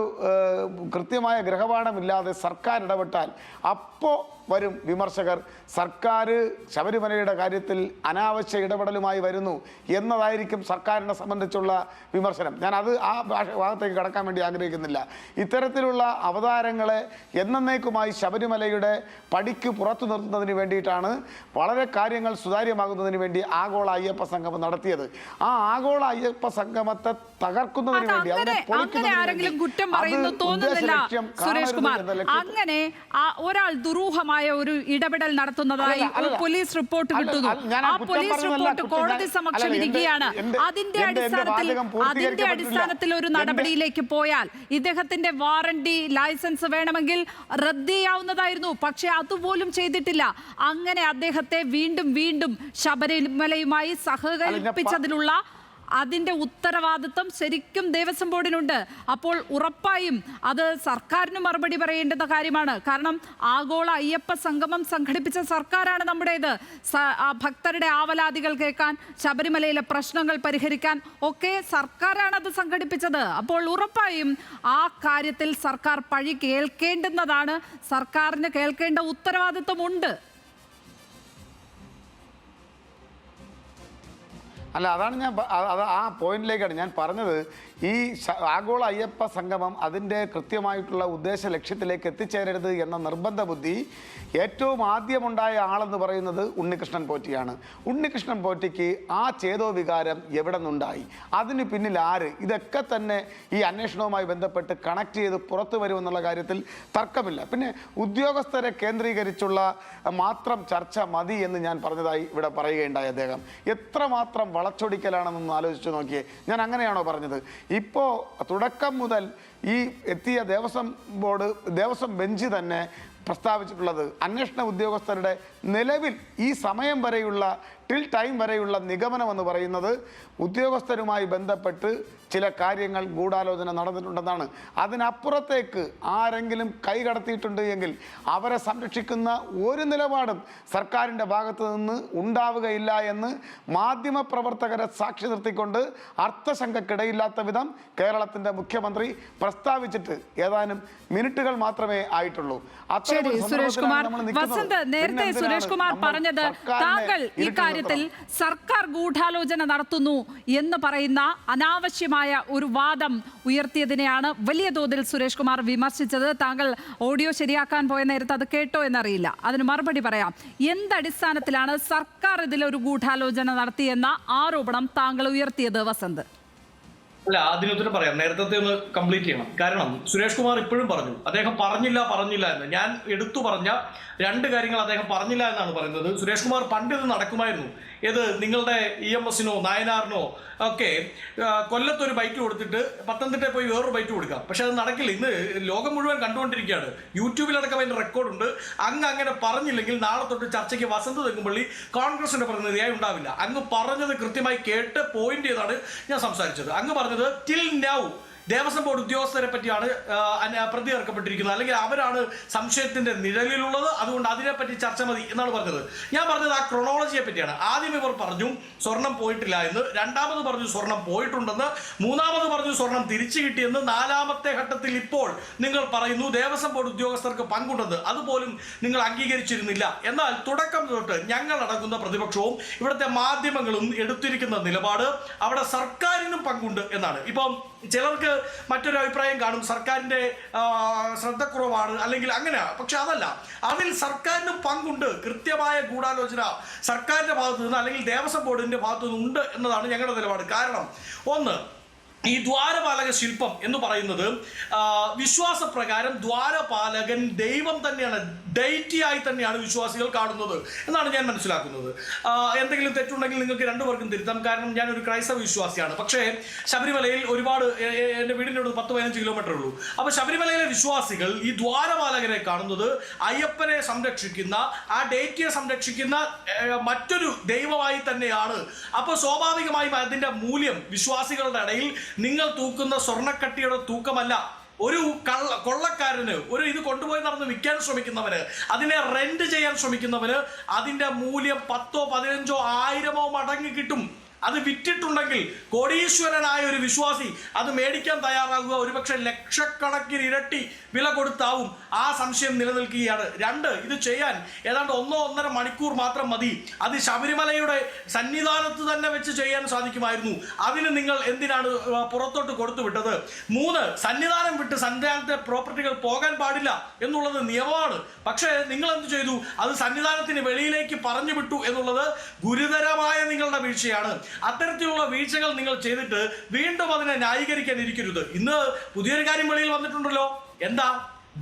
കൃത്യമായ ഗ്രഹപാഠമില്ലാതെ സർക്കാർ ഇടപെട്ടാൽ അപ്പോൾ വരും വിമർശകർ, സർക്കാർ ശബരിമലയുടെ കാര്യത്തിൽ അനാവശ്യ ഇടപെടലുമായി വരുന്നു എന്നതായിരിക്കും സർക്കാരിനെ സംബന്ധിച്ചുള്ള വിമർശനം. ഞാനത് ആ ഭാഗത്തേക്ക് കടക്കാൻ വേണ്ടി ആഗ്രഹിക്കുന്നില്ല. ഇത്തരത്തിലുള്ള അവതാരങ്ങളെ എന്നേക്കുമായി ശബരിമലയുടെ പടിക്ക് പുറത്തു നിർത്തുന്നതിന് വേണ്ടിയിട്ടാണ് വളരെ കാര്യങ്ങൾ സുതാര്യമാകുന്നതിന് വേണ്ടി ആഗോള അയ്യപ്പ സംഗമം നടത്തിയത്. ആ ആഗോള അയ്യപ്പ സംഗമത്തെ തകർക്കുന്നതിന് വേണ്ടി, ആരെങ്കിലും കുറ്റം പറയുന്നു തോന്നുന്നില്ല സുരേഷ് കുമാർ. അങ്ങനെ ഒരാൾ ദുരൂഹമായ ഒരു ഇടപെടൽ നടത്തുന്നതായി ഒരു പോലീസ് റിപ്പോർട്ട് കിട്ടുന്നു. ആ പോലീസ് റിപ്പോർട്ട് കോടതി സമക്ഷം ഇരിക്കുകയാണ്. അതിന്റെ അടിസ്ഥാനത്തിൽ ഒരു നടപടിയിലേക്ക് പോയാൽ ഇദ്ദേഹത്തിന്റെ വാറണ്ടി ലൈസൻസ് വേണമെങ്കിൽ റദ്ദ് ചെയ്യാവുന്നതായിരുന്നു. പക്ഷെ അതുപോലും ചെയ്തിട്ടില്ല. അങ്ങനെ അദ്ദേഹത്തെ വീണ്ടും ശബരിമലയുമായി സഹകരിപ്പിച്ചതിലുള്ള അതിൻ്റെ ഉത്തരവാദിത്വം ശരിക്കും ദേവസ്വം ബോർഡിനുണ്ട്. അപ്പോൾ ഉറപ്പായും അത് സർക്കാരിന് മറുപടി പറയേണ്ടുന്ന കാര്യമാണ്. കാരണം ആഗോള അയ്യപ്പ സംഗമം സംഘടിപ്പിച്ച സർക്കാരാണ് നമ്മുടേത്. ഭക്തരുടെ ആവലാതികൾ കേൾക്കാൻ, ശബരിമലയിലെ പ്രശ്നങ്ങൾ പരിഹരിക്കാൻ ഒക്കെ സർക്കാരാണ് അത് സംഘടിപ്പിച്ചത്. അപ്പോൾ ഉറപ്പായും ആ കാര്യത്തിൽ സർക്കാർ പഴി കേൾക്കേണ്ടുന്നതാണ്. സർക്കാരിന് കേൾക്കേണ്ട ഉത്തരവാദിത്വമുണ്ട്. അല്ല, അതാണ് ആ പോയിന്റിലേക്കാണ് ഞാൻ പറഞ്ഞത്. ഈ ആഗോള അയ്യപ്പ സംഗമം അതിൻ്റെ കൃത്യമായിട്ടുള്ള ഉദ്ദേശ ലക്ഷ്യത്തിലേക്ക് എത്തിച്ചേരരുത് എന്ന നിർബന്ധ ബുദ്ധി ഏറ്റവും ആദ്യമുണ്ടായ ആളെന്ന് പറയുന്നത് ഉണ്ണികൃഷ്ണൻ പോറ്റിയാണ്. ഉണ്ണികൃഷ്ണൻ പോറ്റിക്ക് ആ ചേതോ വികാരം എവിടെ നിന്നുണ്ടായി, അതിന് പിന്നിൽ ആര്, ഇതൊക്കെ തന്നെ ഈ അന്വേഷണവുമായി ബന്ധപ്പെട്ട് കണക്ട് ചെയ്ത് പുറത്തു വരുമെന്നുള്ള കാര്യത്തിൽ തർക്കമില്ല. പിന്നെ ഉദ്യോഗസ്ഥരെ കേന്ദ്രീകരിച്ചുള്ള മാത്രം ചർച്ച മതി എന്ന് ഞാൻ പറഞ്ഞതായി ഇവിടെ പറയുകയുണ്ടായി അദ്ദേഹം. എത്രമാത്രം വളച്ചൊടിക്കലാണെന്നൊന്ന് ആലോചിച്ച് നോക്കിയേ. ഞാൻ അങ്ങനെയാണോ പറഞ്ഞത്? ഇപ്പോൾ തുടക്കം മുതൽ ഈ എത്തിയ ദേവസ്വം ബെഞ്ച് തന്നെ പ്രസ്താവിച്ചിട്ടുള്ളത് അന്വേഷണ ഉദ്യോഗസ്ഥരുടെ നിലവിൽ ഈ സമയം വരെയുള്ള ടൈം വരെയുള്ള നിഗമനം എന്ന് പറയുന്നത് ഉദ്യോഗസ്ഥരുമായി ബന്ധപ്പെട്ട് ചില കാര്യങ്ങൾ ഗൂഢാലോചന നടന്നിട്ടുണ്ടെന്നാണ്. അതിനപ്പുറത്തേക്ക് ആരെങ്കിലും കൈകടത്തിയിട്ടുണ്ട് എങ്കിൽ അവരെ സംരക്ഷിക്കുന്ന ഒരു നിലപാടും സർക്കാരിൻ്റെ ഭാഗത്തു നിന്ന് ഉണ്ടാവുകയില്ല എന്ന് മാധ്യമപ്രവർത്തകരെ സാക്ഷി നിർത്തിക്കൊണ്ട് അർത്ഥശങ്കക്കിടയില്ലാത്ത വിധം കേരളത്തിൻ്റെ മുഖ്യമന്ത്രി പ്രസ്താവിച്ചിട്ട് ഏതാനും മിനിറ്റുകൾ മാത്രമേ ആയിട്ടുള്ളൂ. സുരേഷ് കുമാർ വസന്ത്, നേരത്തെ സുരേഷ് കുമാർ പറഞ്ഞത് താങ്കൾ ഈ കാര്യത്തിൽ സർക്കാർ ഗൂഢാലോചന നടത്തുന്നു എന്ന് പറയുന്ന അനാവശ്യമായ ഒരു വാദം ഉയർത്തിയതിനെയാണ് വലിയ തോതിൽ സുരേഷ് കുമാർ വിമർശിച്ചത്. താങ്കൾ ഓഡിയോ ശരിയാക്കാൻ പോയ നേരത്തെ അത് കേട്ടോ എന്നറിയില്ല. അതിന് മറുപടി പറയാം. എന്തടിസ്ഥാനത്തിലാണ് സർക്കാർ ഇതിലൊരു ഗൂഢാലോചന നടത്തിയെന്ന ആരോപണം താങ്കൾ ഉയർത്തിയത് വസന്ത്? അല്ല, അതിനുത്തരം പറയാം. നേരത്തെ ഒന്ന് കംപ്ലീറ്റ് ചെയ്യണം. കാരണം സുരേഷ് കുമാർ ഇപ്പോഴും പറഞ്ഞു അദ്ദേഹം പറഞ്ഞില്ല എന്ന്. ഞാൻ എടുത്തു പറഞ്ഞ രണ്ട് കാര്യങ്ങൾ അദ്ദേഹം പറഞ്ഞില്ല എന്നാണ് പറയുന്നത്. സുരേഷ് കുമാർ പണ്ട് ഇത് നടക്കുമായിരുന്നു. ഏത് നിങ്ങളുടെ EMS-നോ നായനാറിനോ ഒക്കെ കൊല്ലത്തൊരു ബൈറ്റ് കൊടുത്തിട്ട് പത്തനംതിട്ടയിൽ പോയി വേറൊരു ബൈറ്റ് കൊടുക്കാം. പക്ഷെ അത് നടക്കില്ല. ഇന്ന് ലോകം മുഴുവൻ കണ്ടുകൊണ്ടിരിക്കുകയാണ്. യൂട്യൂബിലടക്കം അതിൻ്റെ റെക്കോർഡുണ്ട്. അങ്ങനെ പറഞ്ഞില്ലെങ്കിൽ നാളെ തൊട്ട് ചർച്ചയ്ക്ക് വസന്ത് തെങ്ങുംപള്ളി കോൺഗ്രസിന്റെ പ്രതിനിധിയായി ഉണ്ടാവില്ല. അങ്ങ് പറഞ്ഞത് കൃത്യമായി കേട്ട് പോയിന്റ് ചെയ്താണ് ഞാൻ സംസാരിച്ചത്. അങ്ങ് പറഞ്ഞത് ടിൽ നൗ ദേവസ്വം ബോർഡ് ഉദ്യോഗസ്ഥരെ പറ്റിയാണ് പ്രതി ചേർക്കപ്പെട്ടിരിക്കുന്നത്, അല്ലെങ്കിൽ അവരാണ് സംശയത്തിന്റെ നിഴലിലുള്ളത്, അതുകൊണ്ട് അതിനെപ്പറ്റി ചർച്ച മതി എന്നാണ് പറഞ്ഞത്. ഞാൻ പറഞ്ഞത് ആ ക്രൊണോളജിയെ പറ്റിയാണ്. ആദ്യം ഇവർ പറഞ്ഞു സ്വർണം പോയിട്ടില്ല എന്ന്, രണ്ടാമത് പറഞ്ഞു സ്വർണം പോയിട്ടുണ്ടെന്ന്, മൂന്നാമത് പറഞ്ഞു സ്വർണം തിരിച്ചു കിട്ടിയെന്ന്, നാലാമത്തെ ഘട്ടത്തിൽ ഇപ്പോൾ നിങ്ങൾ പറയുന്നു ദേവസ്വം ബോർഡ് ഉദ്യോഗസ്ഥർക്ക് പങ്കുണ്ടെന്ന്. അതുപോലും നിങ്ങൾ അംഗീകരിച്ചിരുന്നില്ല. എന്നാൽ തുടക്കം തൊട്ട് ഞങ്ങൾ അടങ്ങുന്ന പ്രതിപക്ഷവും ഇവിടുത്തെ മാധ്യമങ്ങളും എടുത്തിരിക്കുന്ന നിലപാട് അവിടെ സർക്കാരിനും പങ്കുണ്ട് എന്നാണ്. ഇപ്പം ചിലർക്ക് മറ്റൊരു അഭിപ്രായം കാണും, സർക്കാരിന്റെ ശ്രദ്ധക്കുറവാണ് അല്ലെങ്കിൽ അങ്ങനെയാണ്. പക്ഷെ അതല്ല, അതിൽ സർക്കാരിന് പങ്കുണ്ട്. കൃത്യമായ ഗൂഢാലോചന സർക്കാരിന്റെ ഭാഗത്തു നിന്ന് അല്ലെങ്കിൽ ദേവസ്വം ബോർഡിന്റെ ഭാഗത്തു നിന്ന് ഉണ്ട് എന്നതാണ് ഞങ്ങളുടെ നിലപാട്. കാരണം ഒന്ന്, ഈ ദ്വാരപാലക ശില്പം എന്ന് പറയുന്നത് വിശ്വാസപ്രകാരം ദ്വാരപാലകൻ ദൈവം തന്നെയാണ്. ഡെയിറ്റിയായി തന്നെയാണ് വിശ്വാസികൾ കാണുന്നത് എന്നാണ് ഞാൻ മനസ്സിലാക്കുന്നത്. എന്തെങ്കിലും തെറ്റുണ്ടെങ്കിൽ നിങ്ങൾക്ക് രണ്ടുപേർക്കും തിരുത്താം, കാരണം ഞാനൊരു ക്രൈസ്തവ വിശ്വാസിയാണ്. പക്ഷേ ശബരിമലയിൽ ഒരുപാട്, എൻ്റെ വീടിനോട് 10-15 കിലോമീറ്റർ ഉള്ളൂ. അപ്പോൾ ശബരിമലയിലെ വിശ്വാസികൾ ഈ ദ്വാരപാലകരെ കാണുന്നത് അയ്യപ്പനെ സംരക്ഷിക്കുന്ന, ആ ഡേറ്റിയെ സംരക്ഷിക്കുന്ന മറ്റൊരു ദൈവമായി തന്നെയാണ്. അപ്പോൾ സ്വാഭാവികമായും അതിൻ്റെ മൂല്യം വിശ്വാസികളുടെ ഇടയിൽ നിങ്ങൾ തൂക്കുന്ന സ്വർണ്ണക്കട്ടിയുടെ തൂക്കമല്ല. ഒരു കൊള്ളക്കാരന്, ഒരു ഇത് കൊണ്ടുപോയി നടന്ന് വിൽക്കാൻ ശ്രമിക്കുന്നവന്, അതിനെ റെന്റ് ചെയ്യാൻ ശ്രമിക്കുന്നവന് അതിൻ്റെ മൂല്യം 10, 15, 1000 മടങ്ങ് കിട്ടും. അത് വിറ്റിട്ടുണ്ടെങ്കിൽ കോടീശ്വരനായ ഒരു വിശ്വാസി അത് മേടിക്കാൻ തയ്യാറാകുക ഒരുപക്ഷെ ലക്ഷക്കണക്കിന് ഇരട്ടി വില കൊടുത്താവും. ആ സംശയം നിലനിൽക്കുകയാണ്. 2, ഇത് ചെയ്യാൻ ഏതാണ്ട് 1-1.5 മണിക്കൂർ മാത്രം മതി. അത് ശബരിമലയുടെ സന്നിധാനത്ത് തന്നെ വെച്ച് ചെയ്യാൻ സാധിക്കുമായിരുന്നു. അതിന് നിങ്ങൾ എന്തിനാണ് പുറത്തോട്ട് കൊടുത്തു വിട്ടത്? 3, സന്നിധാനം വിട്ട് സന്നിധാനത്തെ പ്രോപ്പർട്ടികൾ പോകാൻ പാടില്ല എന്നുള്ളത് നിയമമാണ്. പക്ഷേ നിങ്ങൾ എന്ത് ചെയ്തു? അത് സന്നിധാനത്തിന് വെളിയിലേക്ക് പറഞ്ഞു വിട്ടു എന്നുള്ളത് ഗുരുതരമായ നിങ്ങളുടെ വീഴ്ചയാണ്. അത്തരത്തിലുള്ള വീഴ്ചകൾ നിങ്ങൾ ചെയ്തിട്ട് വീണ്ടും അതിനെ ന്യായീകരിക്കാൻ ഇരിക്കരുത്. ഇന്ന് പുതിയൊരു കാര്യം വെളിയിൽ വന്നിട്ടുണ്ടല്ലോ. എന്താ?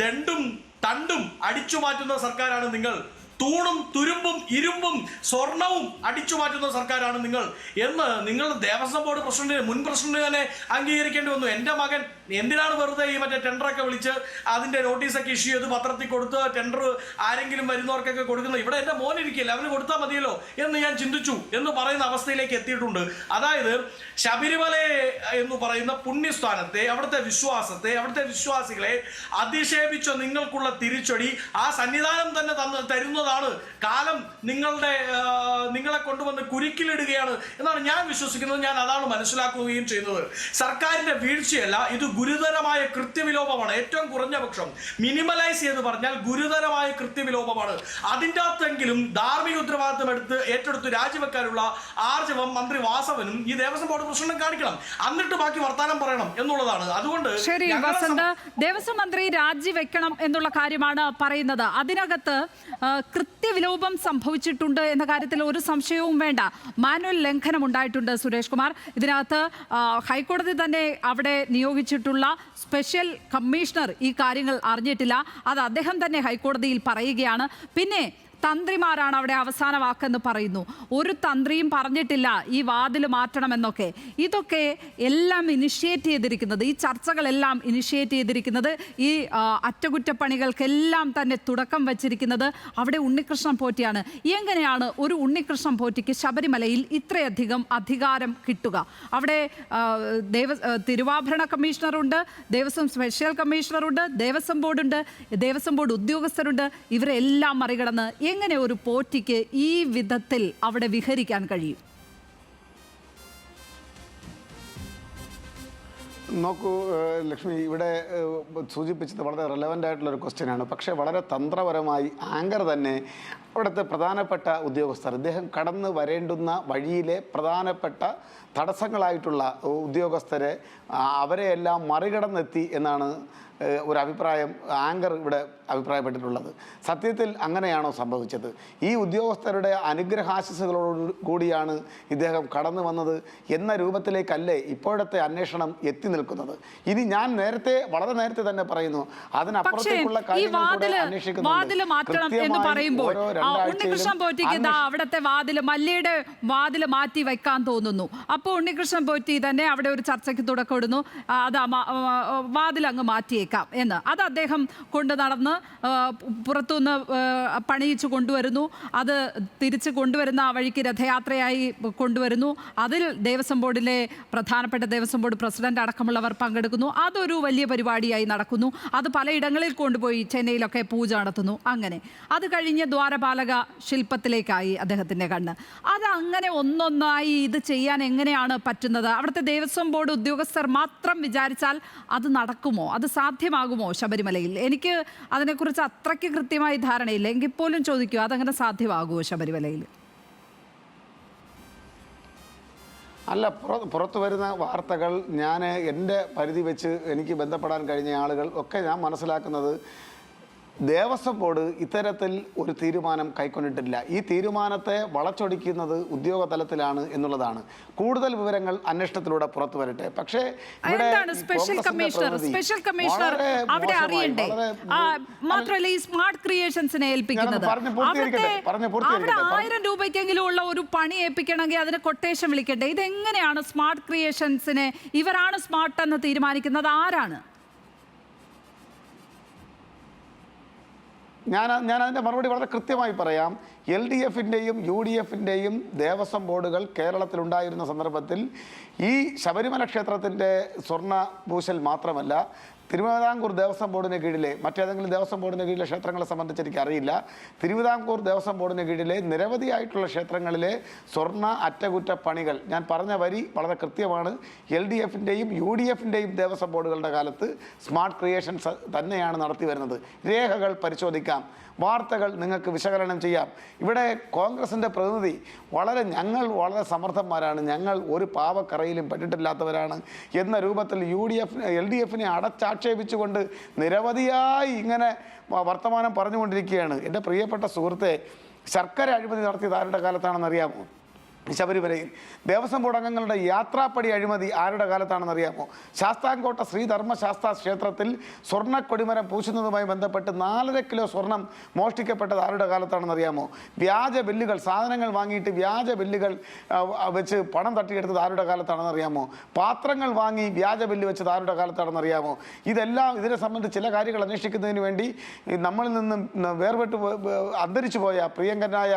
ദണ്ടും തണ്ടും അടിച്ചു മാറ്റുന്ന സർക്കാരാണ് നിങ്ങൾ. തൂണും തുരുമ്പും ഇരുമ്പും സ്വർണവും അടിച്ചു മാറ്റുന്ന സർക്കാരാണ് നിങ്ങൾ എന്ന് നിങ്ങൾ ദേവസ്വം ബോർഡ് പ്രസിഡന്റ്, മുൻ പ്രസിഡന്റ് തന്നെ അംഗീകരിക്കേണ്ടി വന്നു. എൻ്റെ മകൻ എന്തിനാണ് വെറുതെ ഈ മറ്റേ ടെൻഡറൊക്കെ വിളിച്ച് അതിൻ്റെ നോട്ടീസൊക്കെ ഇഷ്യൂ ചെയ്ത് പത്രത്തിൽ കൊടുത്ത് ടെൻഡർ ആരെങ്കിലും വരുന്നവർക്കൊക്കെ കൊടുക്കുന്നത്? ഇവിടെ എൻ്റെ മോൻ ഇരിക്കില്ല, അവന് കൊടുത്താൽ മതിയല്ലോ എന്ന് ഞാൻ ചിന്തിച്ചു എന്ന് പറയുന്ന അവസ്ഥയിലേക്ക് എത്തിയിട്ടുണ്ട്. അതായത് ശബരിമല എന്ന് പറയുന്ന പുണ്യസ്ഥാനത്തെ, അവിടുത്തെ വിശ്വാസത്തെ, അവിടുത്തെ വിശ്വാസികളെ അധിക്ഷേപിച്ച നിങ്ങൾക്കുള്ള തിരിച്ചടി ആ സന്നിധാനം തന്നെ തരുന്നത് കാലം നിങ്ങളെ കൊണ്ടുവന്ന് കുരുക്കിലിടുകയാണ് എന്നാണ് ഞാൻ വിശ്വസിക്കുന്നത്. ഞാൻ അതാണ് മനസ്സിലാക്കുകയും ചെയ്യുന്നത്. സർക്കാരിന്റെ വീഴ്ചയല്ല, ഇത് ഗുരുതരമായ കൃത്യവിലോപമാണ്. ഏറ്റവും കുറഞ്ഞ പക്ഷം മിനിമലൈസ് ചെയ്ത് പറഞ്ഞാൽ ഗുരുതരമായ കൃത്യവിലോപമാണ്. അതിൻ്റെ അകത്തെങ്കിലും ധാർമ്മിക ഉത്തരവാദിത്വം ഏറ്റെടുത്ത് രാജിവെക്കാനുള്ള ആർജവം മന്ത്രി വാസവനും ഈ ദേവസ്വം ബോർഡ് പ്രസിഡന്റും കാണിക്കണം. എന്നിട്ട് ബാക്കി വർത്താനം പറയണം എന്നുള്ളതാണ്. അതുകൊണ്ട് ശരി വസന്ത്, ദേവസ്വം മന്ത്രി രാജിവെക്കണം എന്നുള്ള കാര്യമാണ് പറയുന്നത്. അതിനകത്ത് കൃത്യവിലോപം സംഭവിച്ചിട്ടുണ്ട് എന്ന കാര്യത്തിൽ ഒരു സംശയവും വേണ്ട. മാനുവൽ ലംഘനം ഉണ്ടായിട്ടുണ്ട് സുരേഷ് കുമാർ. ഇതിനകത്ത് ഹൈക്കോടതി തന്നെ അവിടെ നിയോഗിച്ചിട്ടുള്ള സ്പെഷ്യൽ കമ്മീഷണർ ഈ കാര്യങ്ങൾ അറിഞ്ഞിട്ടില്ല. അത് അദ്ദേഹം തന്നെ ഹൈക്കോടതിയിൽ പറയുകയാണ്. പിന്നെ തന്ത്രിമാരാണ് അവിടെ അവസാന വാക്കെന്ന് പറയുന്നു. ഒരു തന്ത്രിയും പറഞ്ഞിട്ടില്ല ഈ വാതിൽ മാറ്റണമെന്നൊക്കെ. ഇതൊക്കെ എല്ലാം ഇനിഷ്യേറ്റ് ചെയ്തിരിക്കുന്നത്, ഈ ചർച്ചകളെല്ലാം ഇനിഷ്യേറ്റ് ചെയ്തിരിക്കുന്നത്, ഈ അറ്റകുറ്റപ്പണികൾക്കെല്ലാം തന്നെ തുടക്കം വച്ചിരിക്കുന്നത് അവിടെ ഉണ്ണികൃഷ്ണൻ പോറ്റിയാണ്. എങ്ങനെയാണ് ഒരു ഉണ്ണികൃഷ്ണൻ പോറ്റിക്ക് ശബരിമലയിൽ ഇത്രയധികം അധികാരം കിട്ടുക? അവിടെ തിരുവാഭരണ കമ്മീഷണറുണ്ട്, ദേവസ്വം സ്പെഷ്യൽ കമ്മീഷണറുണ്ട്, ദേവസ്വം ബോർഡുണ്ട്, ദേവസ്വം ബോർഡ് ഉദ്യോഗസ്ഥരുണ്ട്. ഇവരെല്ലാം മറികടന്ന് എങ്ങനെ ഒരു പോറ്റിക്ക് ഈ വിധത്തിൽ അവിടെ വിഹരിക്കാൻ കഴിയും? നോക്കൂ ലക്ഷ്മി, ഇവിടെ സൂചിപ്പിച്ചത് വളരെ റെലവൻ്റ് ആയിട്ടുള്ളൊരു ക്വസ്റ്റ്യനാണ്. പക്ഷേ വളരെ തന്ത്രപരമായി ആങ്കർ തന്നെ അവിടുത്തെ പ്രധാനപ്പെട്ട ഉദ്യോഗസ്ഥർ, ഇദ്ദേഹം കടന്നു വരേണ്ടുന്ന വഴിയിലെ പ്രധാനപ്പെട്ട തടസ്സങ്ങളായിട്ടുള്ള ഉദ്യോഗസ്ഥരെ അവരെയെല്ലാം മറികടന്നെത്തി എന്നാണ് ഒരു അഭിപ്രായം ആങ്കർ ഇവിടെ അഭിപ്രായപ്പെട്ടിട്ടുള്ളത്. സത്യത്തിൽ അങ്ങനെയാണോ സംഭവിച്ചത്? ഈ ഉദ്യോഗസ്ഥരുടെ അനുഗ്രഹാശിസുകളോട് കൂടിയാണ് ഇദ്ദേഹം കടന്നു വന്നത് എന്ന രൂപത്തിലേക്കല്ലേ ഇപ്പോഴത്തെ അന്വേഷണം എത്തി നിൽക്കുന്നത്? ഇനി ഞാൻ വളരെ നേരത്തെ തന്നെ പറയുന്നു, അതിനപ്പുറത്തേക്കുള്ള കാര്യങ്ങൾ എന്ന് പറയുമ്പോൾ ഉണ്ണികൃഷ്ണൻ പോറ്റിക്ക് അവിടുത്തെ മല്ലിയുടെ വാതിൽ മാറ്റി വെക്കാൻ തോന്നുന്നു. അപ്പോൾ ഉണ്ണികൃഷ്ണൻ പോറ്റി തന്നെ അവിടെ ഒരു ചർച്ചയ്ക്ക് തുടക്കമിടുന്നു. അത് വാതിൽ അങ്ങ് മാറ്റിയേക്കാം എന്ന്. അത് അദ്ദേഹം കൊണ്ട് നടന്ന് പുറത്തുനിന്ന് പണിയിച്ചു കൊണ്ടുവരുന്നു. അത് തിരിച്ച് കൊണ്ടുവരുന്ന ആ വഴിക്ക് രഥയാത്രയായി കൊണ്ടുവരുന്നു. അതിൽ ദേവസ്വം ബോർഡിലെ പ്രധാനപ്പെട്ട ദേവസ്വം ബോർഡ് പ്രസിഡന്റ് അടക്കമുള്ളവർ പങ്കെടുക്കുന്നു. അതൊരു വലിയ പരിപാടിയായി നടക്കുന്നു. അത് പലയിടങ്ങളിൽ കൊണ്ടുപോയി ചെന്നൈയിലൊക്കെ പൂജ നടത്തുന്നു. അങ്ങനെ അത് കഴിഞ്ഞ് ദ്വാരപാലക ശില്പത്തിലേക്കായി അദ്ദേഹത്തിൻ്റെ കണ്ണ്. അത് അങ്ങനെ ഒന്നൊന്നായി ഇത് ചെയ്യാൻ എങ്ങനെയാണ് പറ്റുന്നത്? അവിടുത്തെ ദേവസ്വം ബോർഡ് ഉദ്യോഗസ്ഥർ മാത്രം വിചാരിച്ചാൽ അത് നടക്കുമോ? അത് സാധ്യമാകുമോ ശബരിമലയിൽ? എനിക്ക് അതിനെക്കുറിച്ച് അത്രയ്ക്ക് കൃത്യമായി ധാരണയില്ല. എങ്കിൽ പോലും ചോദിക്കുക, അതങ്ങനെ സാധ്യമാകുമോ ശബരിമലയിൽ? അല്ല, പുറത്തു വരുന്ന വാർത്തകൾ എൻ്റെ പരിധി വെച്ച് എനിക്ക് ബന്ധപ്പെടാൻ കഴിഞ്ഞ ആളുകൾ ഒക്കെ ഞാൻ മനസ്സിലാക്കുന്നത് ദേവസ്വം ബോർഡ് ഇത്തരത്തിൽ ഒരു തീരുമാനം കൈക്കൊണ്ടിട്ടില്ല. ഈ തീരുമാനത്തെ വളച്ചൊടിക്കുന്നത് ഉദ്യോഗ തലത്തിലാണ് എന്നുള്ളതാണ്. കൂടുതൽ വിവരങ്ങൾ അന്വേഷണത്തിലൂടെ പുറത്തു വരട്ടെ. പക്ഷേ സ്പെഷ്യൽ കമ്മീഷണർ അവിടെ അറിയണ്ടേ? മാത്രമല്ല ഈ സ്മാർട്ട് ക്രിയേഷൻസിനെ ഏൽപ്പിക്കുന്നത് അവിടെ 1000 രൂപയ്ക്കെങ്കിലും ഉള്ള ഒരു പണി ഏൽപ്പിക്കണമെങ്കിൽ അതിന് കൊട്ടേഷൻ വിളിക്കട്ടെ. ഇതെങ്ങനെയാണ് സ്മാർട്ട് ക്രിയേഷൻസിനെ ഇവരാണ് സ്മാർട്ട് എന്ന് തീരുമാനിക്കുന്നത്? ആരാണ്? ഞാൻ അതിൻ്റെ മറുപടി വളരെ കൃത്യമായി പറയാം. LDFിൻ്റെയും UDFിൻ്റെയും ദേവസ്വം ബോർഡുകൾ കേരളത്തിലുണ്ടായിരുന്ന സന്ദർഭത്തിൽ ഈ ശബരിമല ക്ഷേത്രത്തിൻ്റെ സ്വർണ്ണ പൂശൽ മാത്രമല്ല, തിരുവിതാംകൂർ ദേവസ്വം ബോർഡിന് കീഴിലെ മറ്റേതെങ്കിലും ദേവസ്വം ബോർഡിന് കീഴിലെ ക്ഷേത്രങ്ങളെ സംബന്ധിച്ച് എനിക്കറിയില്ല. തിരുവിതാംകൂർ ദേവസ്വം ബോർഡിന് കീഴിലെ നിരവധിയായിട്ടുള്ള ക്ഷേത്രങ്ങളിലെ സ്വർണ്ണ അറ്റകുറ്റപ്പണികൾ, ഞാൻ പറഞ്ഞ വരി വളരെ കൃത്യമാണ്, LDFിൻ്റെയും UDFിൻ്റെയും ദേവസ്വം ബോർഡുകളുടെ കാലത്ത് സ്മാർട്ട് ക്രിയേഷൻസ് തന്നെയാണ് നടത്തി വരുന്നത്. രേഖകൾ പരിശോധിക്കാം, വാർത്തകൾ നിങ്ങൾക്ക് വിശകലനം ചെയ്യാം. ഇവിടെ കോൺഗ്രസിൻ്റെ പ്രതിനിധി ഞങ്ങൾ വളരെ സമർത്ഥന്മാരാണ്, ഞങ്ങൾ ഒരു പാവക്കറയിലും പെട്ടിട്ടില്ലാത്തവരാണ് എന്ന രൂപത്തിൽ LDFിനെ അടച്ചാക്ഷേപിച്ചുകൊണ്ട് നിരവധിയായി ഇങ്ങനെ വർത്തമാനം പറഞ്ഞുകൊണ്ടിരിക്കുകയാണ്. എൻ്റെ പ്രിയപ്പെട്ട സുഹൃത്തെ, ശർക്കര അഴിമതി നടത്തിയത് ആരുടെ കാലത്താണെന്ന് അറിയാമോ? ശബരിമലയിൽ ദേവസ്വം ബോർഡ് അംഗങ്ങളുടെ യാത്രാപ്പടി അഴിമതി ആരുടെ കാലത്താണെന്ന് അറിയാമോ? ശാസ്താംകോട്ട ശ്രീധർമ്മശാസ്ത്ര ക്ഷേത്രത്തിൽ സ്വർണ്ണക്കൊടിമരം പൂശുന്നതുമായി ബന്ധപ്പെട്ട് 4.5 കിലോ സ്വർണം മോഷ്ടിക്കപ്പെട്ടത് ആരുടെ കാലത്താണെന്ന് അറിയാമോ? വ്യാജ ബില്ലുകൾ, സാധനങ്ങൾ വാങ്ങിയിട്ട് വ്യാജ ബില്ലുകൾ വെച്ച് പണം തട്ടിയെടുത്തത് ആരുടെ കാലത്താണെന്ന് അറിയാമോ? പാത്രങ്ങൾ വാങ്ങി വ്യാജ ബില്ല് വെച്ചത് ആരുടെ കാലത്താണെന്ന് അറിയാമോ? ഇതിനെ സംബന്ധിച്ച് ചില കാര്യങ്ങൾ അന്വേഷിക്കുന്നതിന് വേണ്ടി നമ്മളിൽ നിന്നും വേർപെട്ട് അന്തരിച്ചു പോയ പ്രിയങ്കരനായ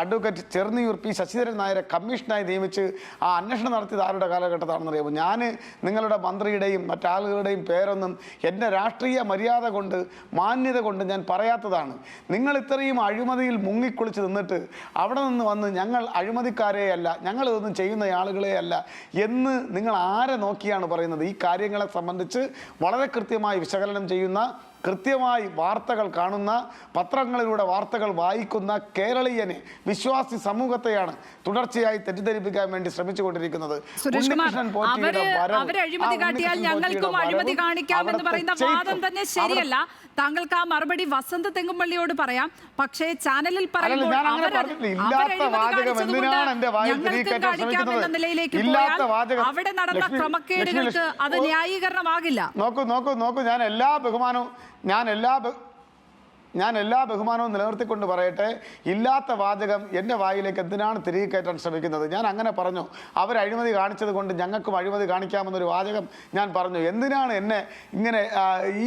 അഡ്വക്കേറ്റ് ചെറുന്നിയൂർ P. ശശിധരൻ നായരെ കമ്മീഷനായി നിയമിച്ച് ആ അന്വേഷണം നടത്തിയത് ആരുടെ കാലഘട്ടത്താണെന്ന് അറിയാമോ? ഞാൻ നിങ്ങളുടെ മന്ത്രിയുടെയും മറ്റാളുകളുടെയും പേരൊന്നും എൻ്റെ രാഷ്ട്രീയ മര്യാദ കൊണ്ട് മാന്യത കൊണ്ട് ഞാൻ പറയാത്തതാണ്. നിങ്ങൾ ഇത്രയും അഴിമതിയിൽ മുങ്ങിക്കുളിച്ച് നിന്നിട്ട് അവിടെ നിന്ന് വന്ന് ഞങ്ങൾ അഴിമതിക്കാരെയല്ല, ഞങ്ങൾ ഇതൊന്നും ചെയ്യുന്ന ആളുകളെയല്ല എന്ന് നിങ്ങൾ ആരെ നോക്കിയാണ് പറയുന്നത്? ഈ കാര്യങ്ങളെ സംബന്ധിച്ച് വളരെ കൃത്യമായി വിശകലനം ചെയ്യുന്ന, കൃത്യമായി വാർത്തകൾ കാണുന്ന, പത്രങ്ങളിലൂടെ വാർത്തകൾ വായിക്കുന്ന കേരളീയനെ, വിശ്വാസി സമൂഹത്തെയാണ് തുടർച്ചയായി തെറ്റിദ്ധരിപ്പിക്കാൻ വേണ്ടി ശ്രമിച്ചുകൊണ്ടിരിക്കുന്നത്. അഴിമതി കാട്ടിയാൽ ഞങ്ങൾക്കും അഴിമതി കാണിക്കാമെന്ന് പറയുന്ന വാദം തന്നെ ശരിയല്ല. താങ്കൾക്ക് ആ മറുപടി വസന്ത് തെങ്ങുംപള്ളിയോട് പറയാം. പക്ഷേ ചാനലിൽ പറയുമ്പോൾ നിലയിലേക്ക് പോയാൽ അവിടെ നടന്ന ക്രമക്കേടുകൾക്ക് അത് ന്യായീകരണമാകില്ല. നോക്കൂ ഞാൻ എല്ലാ ബഹുമാനവും നിലനിർത്തിക്കൊണ്ട് പറയട്ടെ, ഇല്ലാത്ത വാചകം എൻ്റെ വായിലേക്ക് എന്തിനാണ് തിരികെ കയറ്റാൻ ശ്രമിക്കുന്നത്? ഞാൻ അങ്ങനെ പറഞ്ഞു, അവർ അഴിമതി കാണിച്ചത് കൊണ്ട് ഞങ്ങൾക്കും അഴിമതി കാണിക്കാമെന്നൊരു വാചകം ഞാൻ പറഞ്ഞു. എന്തിനാണ് എന്നെ ഇങ്ങനെ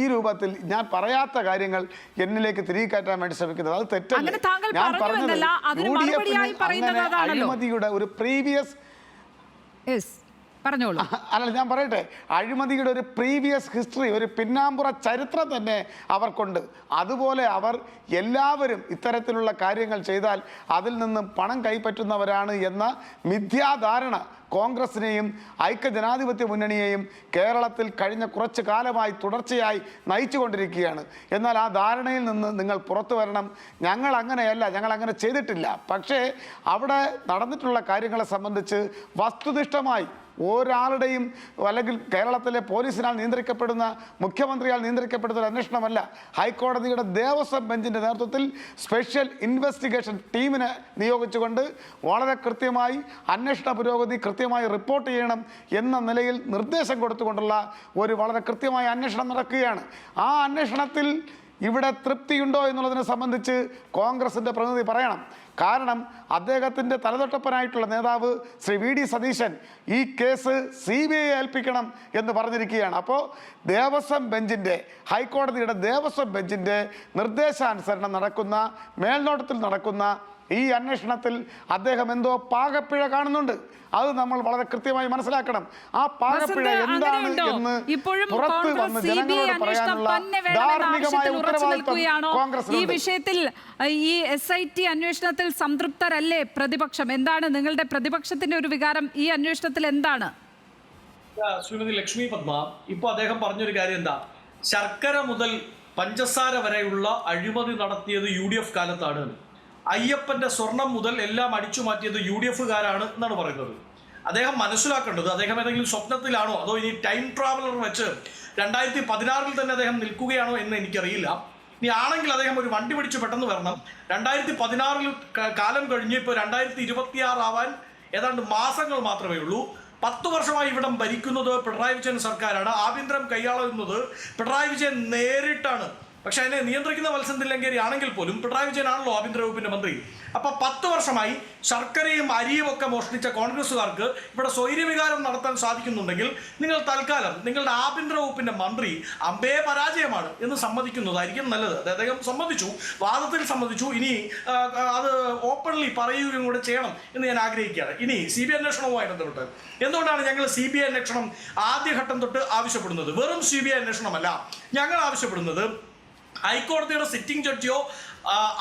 ഈ രൂപത്തിൽ ഞാൻ പറയാത്ത കാര്യങ്ങൾ എന്നിലേക്ക് തിരികെ കയറ്റാൻ വേണ്ടി ശ്രമിക്കുന്നത്? അത് തെറ്റല്ലേ? ഞാൻ പറഞ്ഞത് അഴിമതിയുടെ ഒരു പ്രീവിയസ് അല്ല, ഞാൻ പറയട്ടെ, അഴിമതിയുടെ ഒരു പ്രീവിയസ് ഹിസ്റ്ററി, ഒരു പിന്നാമ്പുറ ചരിത്രം തന്നെ അവർക്കുണ്ട്. അതുപോലെ അവർ എല്ലാവരും ഇത്തരത്തിലുള്ള കാര്യങ്ങൾ ചെയ്താൽ അതിൽ നിന്നും പണം കൈപ്പറ്റുന്നവരാണ് എന്ന മിഥ്യാധാരണ കോൺഗ്രസിനെയും ഐക്യജനാധിപത്യ മുന്നണിയെയും കേരളത്തിൽ കഴിഞ്ഞ കുറച്ച് കാലമായി തുടർച്ചയായി നയിച്ചുകൊണ്ടിരിക്കുകയാണ്. എന്നാൽ ആ ധാരണയിൽ നിന്ന് നിങ്ങൾ പുറത്തു വരണം. ഞങ്ങൾ അങ്ങനെയല്ല, ഞങ്ങൾ അങ്ങനെ ചെയ്തിട്ടില്ല. പക്ഷേ അവിടെ നടന്നിട്ടുള്ള കാര്യങ്ങളെ സംബന്ധിച്ച് വസ്തുനിഷ്ഠമായി ഒരാളുടെയും അല്ലെങ്കിൽ കേരളത്തിലെ പോലീസിനാൽ നിയന്ത്രിക്കപ്പെടുന്ന, മുഖ്യമന്ത്രിയാൽ നിയന്ത്രിക്കപ്പെടുന്ന ഒരു അന്വേഷണമല്ല. ഹൈക്കോടതിയുടെ ദേവസ്വം ബെഞ്ചിൻ്റെ നേതൃത്വത്തിൽ സ്പെഷ്യൽ ഇൻവെസ്റ്റിഗേഷൻ ടീമിനെ നിയോഗിച്ചുകൊണ്ട് വളരെ കൃത്യമായി അന്വേഷണ പുരോഗതി കൃത്യമായി റിപ്പോർട്ട് ചെയ്യണം എന്ന നിലയിൽ നിർദ്ദേശം കൊടുത്തുകൊണ്ടുള്ള ഒരു വളരെ കൃത്യമായ അന്വേഷണം നടക്കുകയാണ്. ആ അന്വേഷണത്തിൽ ഇവിടെ തൃപ്തിയുണ്ടോ എന്നുള്ളതിനെ സംബന്ധിച്ച് കോൺഗ്രസിൻ്റെ പ്രതിനിധി പറയണം. കാരണം അദ്ദേഹത്തിൻ്റെ തലതൊട്ടപ്പനായിട്ടുള്ള നേതാവ് ശ്രീ VD സതീശൻ ഈ കേസ് CBI ഏൽപ്പിക്കണം എന്ന് പറഞ്ഞിരിക്കുകയാണ്. അപ്പോൾ ദേവസ്വം ബെഞ്ചിൻ്റെ, ഹൈക്കോടതിയുടെ ദേവസ്വം ബെഞ്ചിൻ്റെ നിർദ്ദേശാനുസരണം നടക്കുന്ന, മേൽനോട്ടത്തിൽ നടക്കുന്ന ഈ അന്വേഷണത്തിൽ അദ്ദേഹം എന്തോ പാകപ്പിഴ കാണുന്നുണ്ട്. അത് നമ്മൾ വളരെ കൃത്യമായി മനസ്സിലാക്കണം. ആ പാകപ്പിഴ എന്താണ് എന്ന് പുറത്ത് വന്ന് ജനങ്ങളോട് പറയാനുള്ള ധാർമ്മികമായ ഉത്തരവാദിത്വം കോൺഗ്രസിനുണ്ട്. ഈ വിഷയത്തിൽ ഈ SIT അന്വേഷണത്തിൽ സംതൃപ്തരല്ലേ പ്രതിപക്ഷം? എന്താണ് നിങ്ങളുടെ പ്രതിപക്ഷത്തിന്റെ ഒരു വികാരം? ഈ അന്വേഷണത്തിൽ എന്താണ്? ശ്രീമതി ലക്ഷ്മി പത്മ, ഇപ്പോൾ അദ്ദേഹം പറഞ്ഞൊരു കാര്യം എന്താ, ശർക്കര മുതൽ പഞ്ചസാര വരെയുള്ള അഴിമതി നടത്തിയത് UDF കാലത്താണ്, അയ്യപ്പന്റെ സ്വർണം മുതൽ എല്ലാം അടിച്ചു മാറ്റിയത് UDFകാരാണ് എന്നാണ് പറയുന്നത്. അദ്ദേഹം മനസ്സിലാക്കേണ്ടത്, അദ്ദേഹം ഏതെങ്കിലും സ്വപ്നത്തിലാണോ അതോ ഇനി ടൈം ട്രാവലർ വെച്ച് 2016 തന്നെ അദ്ദേഹം നിൽക്കുകയാണോ എന്ന് എനിക്കറിയില്ല. ഇനി ആണെങ്കിൽ അദ്ദേഹം ഒരു വണ്ടി പിടിച്ച് പെട്ടെന്ന് വരണം. 2016 കാലം കഴിഞ്ഞ് ഇപ്പോൾ 2026 ആവാൻ ഏതാണ്ട് മാസങ്ങൾ മാത്രമേ ഉള്ളൂ. 10 വർഷമായി ഇവിടം ഭരിക്കുന്നത് പിണറായി വിജയൻ സർക്കാരാണ്. ആഭ്യന്തരം കൈയാളുന്നത് പിണറായി വിജയൻ നേരിട്ടാണ്. പക്ഷെ അതിനെ നിയന്ത്രിക്കുന്ന മത്സ്യം തില്ലങ്കേരി ആണെങ്കിൽ പോലും പിണറായി വിജയനാണല്ലോ ആഭ്യന്തര വകുപ്പിന്റെ മന്ത്രി. അപ്പൊ 10 വർഷമായി ശർക്കരയും അരിയും ഒക്കെ മോഷ്ടിച്ച കോൺഗ്രസുകാർക്ക് ഇവിടെ സ്വൈര്യവികാരം നടത്താൻ സാധിക്കുന്നുണ്ടെങ്കിൽ നിങ്ങൾ തൽക്കാലം നിങ്ങളുടെ ആഭ്യന്തര വകുപ്പിന്റെ മന്ത്രി അമ്പേ പരാജയമാണ് എന്ന് സമ്മതിക്കുന്നതായിരിക്കും നല്ലത്. അദ്ദേഹം സമ്മതിച്ചു, വാദത്തിൽ സമ്മതിച്ചു. ഇനി അത് ഓപ്പൺലി പറയുകയും കൂടെ ചെയ്യണം എന്ന് ഞാൻ ആഗ്രഹിക്കുകയാണ്. ഇനി CBI അന്വേഷണവുമായി ബന്ധപ്പെട്ട് എന്തുകൊണ്ടാണ് ഞങ്ങൾ CBI അന്വേഷണം ആദ്യഘട്ടം തൊട്ട് ആവശ്യപ്പെടുന്നത്? വെറും CBI അന്വേഷണമല്ല ഞങ്ങൾ ആവശ്യപ്പെടുന്നത്, ഹൈക്കോടതിയുടെ സിറ്റിംഗ് ജഡ്ജിയോ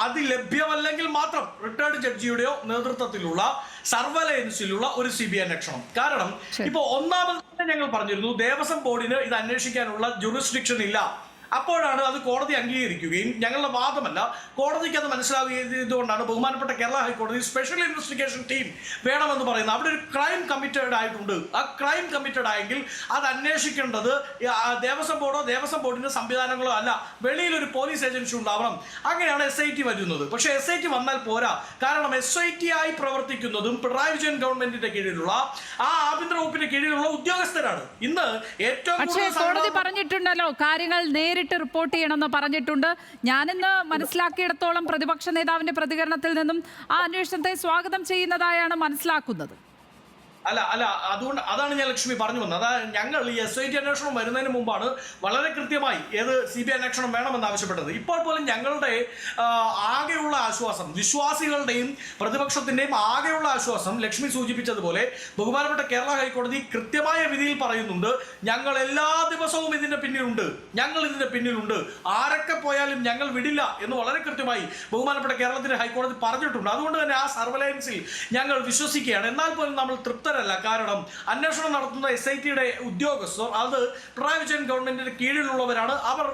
അത് ലഭ്യമല്ലെങ്കിൽ മാത്രം റിട്ടയർഡ് ജഡ്ജിയുടെയോ നേതൃത്വത്തിലുള്ള സർവലൻസിലുള്ള ഒരു CBI അന്വേഷണം. കാരണം ഇപ്പോൾ ഒന്നാമത് ഞങ്ങൾ പറഞ്ഞിരുന്നു, ദേവസ്വം ബോർഡിന് ഇത് അന്വേഷിക്കാനുള്ള ജുറിസ്ഡിക്ഷൻ ഇല്ല. അപ്പോഴാണ് അത് കോടതി അംഗീകരിക്കുകയും ഞങ്ങളുടെ വാദമല്ല, കോടതിക്ക് അത് മനസ്സിലാക്കിയതുകൊണ്ടാണ് ബഹുമാനപ്പെട്ട കേരള ഹൈക്കോടതി സ്പെഷ്യൽ ഇൻവെസ്റ്റിഗേഷൻ ടീം വേണമെന്ന് പറയുന്നത്. അവിടെ ഒരു ക്രൈം കമ്മിറ്റഡ് ആയിട്ടുണ്ട്. ആ ക്രൈം കമ്മിറ്റഡ് ആയെങ്കിൽ അത് അന്വേഷിക്കേണ്ടത് ദേവസ്വം ബോർഡോ ദേവസ്വം ബോർഡിന്റെ സംവിധാനങ്ങളോ അല്ല, വെളിയിലൊരു പോലീസ് ഏജൻസി ഉണ്ടാവണം. അങ്ങനെയാണ് SIT വരുന്നത്. പക്ഷേ SIT വന്നാൽ പോരാ. കാരണം SIT ആയി പ്രവർത്തിക്കുന്നതും പിണറായി വിജയൻ ഗവൺമെന്റിന്റെ കീഴിലുള്ള ആ ആഭ്യന്തര വകുപ്പിന്റെ കീഴിലുള്ള ഉദ്യോഗസ്ഥരാണ്. ഇന്ന് ഏറ്റവും കോടതി പറഞ്ഞിട്ടുണ്ടല്ലോ, കാര്യങ്ങൾ നേരിട്ട് റിപ്പോർട്ട് ചെയ്യണമെന്ന് പറഞ്ഞിട്ടുണ്ട്. ഞാനിന്ന് മനസ്സിലാക്കിയിടത്തോളം പ്രതിപക്ഷ നേതാവിന്റെ പ്രതികരണത്തിൽ നിന്നും ആ അന്വേഷണത്തെ സ്വാഗതം ചെയ്യുന്നതായാണ് മനസ്സിലാക്കുന്നത്. അല്ല അതുകൊണ്ട് അതാണ് ഞാൻ ലക്ഷ്മി പറഞ്ഞു വന്നത്. അതായത് ഞങ്ങൾ ഈ SIT അന്വേഷണം വരുന്നതിന് മുമ്പാണ് വളരെ കൃത്യമായി CBI അന്വേഷണം വേണമെന്ന് ആവശ്യപ്പെട്ടത്. ഇപ്പോൾ പോലും ഞങ്ങളുടെ ആകെയുള്ള ആശ്വാസം, വിശ്വാസികളുടെയും പ്രതിപക്ഷത്തിന്റെയും ആകെയുള്ള ആശ്വാസം ലക്ഷ്മി സൂചിപ്പിച്ചതുപോലെ ബഹുമാനപ്പെട്ട കേരള ഹൈക്കോടതി കൃത്യമായ വിധിയിൽ പറയുന്നുണ്ട്, ഞങ്ങൾ എല്ലാ ദിവസവും ഇതിന്റെ പിന്നിലുണ്ട്, ആരൊക്കെ പോയാലും ഞങ്ങൾ വിടില്ല എന്ന് വളരെ കൃത്യമായി ബഹുമാനപ്പെട്ട കേരളത്തിലെ ഹൈക്കോടതി പറഞ്ഞിട്ടുണ്ട്. അതുകൊണ്ട് തന്നെ ആ സർവലൻസിൽ ഞങ്ങൾ വിശ്വസിക്കുകയാണ്. എന്നാൽ പോലും നമ്മൾ തൃപ്തരല്ല. കാരണം അന്വേഷണം നടത്തുന്ന SITയുടെ ഉദ്യോഗസ്ഥർ അത് പിണറായി വിജയൻ ഗവൺമെന്റിന്റെ കീഴിലുള്ളവരാണ്. അവർ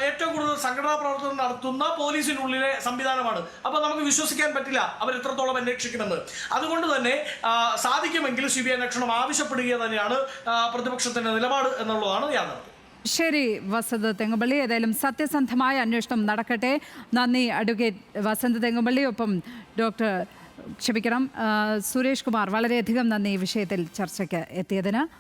ഏറ്റവും കൂടുതൽ സംഘടനാ പ്രവർത്തനം നടത്തുന്ന പോലീസിനുള്ളിലെ സംവിധാനമാണ്. അപ്പൊ നമുക്ക് വിശ്വസിക്കാൻ പറ്റില്ല അവർ എത്രത്തോളം അന്വേഷിക്കുമെന്ന്. അതുകൊണ്ട് തന്നെ സാധിക്കുമെങ്കിൽ CBI അന്വേഷണം ആവശ്യപ്പെടുക തന്നെയാണ് പ്രതിപക്ഷത്തിന്റെ നിലപാട് എന്നുള്ളതാണ് യാഥാർത്ഥ്യം. ശരി വസന്ത് തെങ്ങുപള്ളി, ഏതായാലും സത്യസന്ധമായ അന്വേഷണം നടക്കട്ടെ. നന്ദി അഡ്വക്കേറ്റ് വസന്ത് തെങ്ങുപള്ളി. ഒപ്പം സുരേഷ് കുമാർ, വളരെയധികം നന്ദി ഈ വിഷയത്തിൽ ചർച്ചയ്ക്ക് എത്തിയതിന്.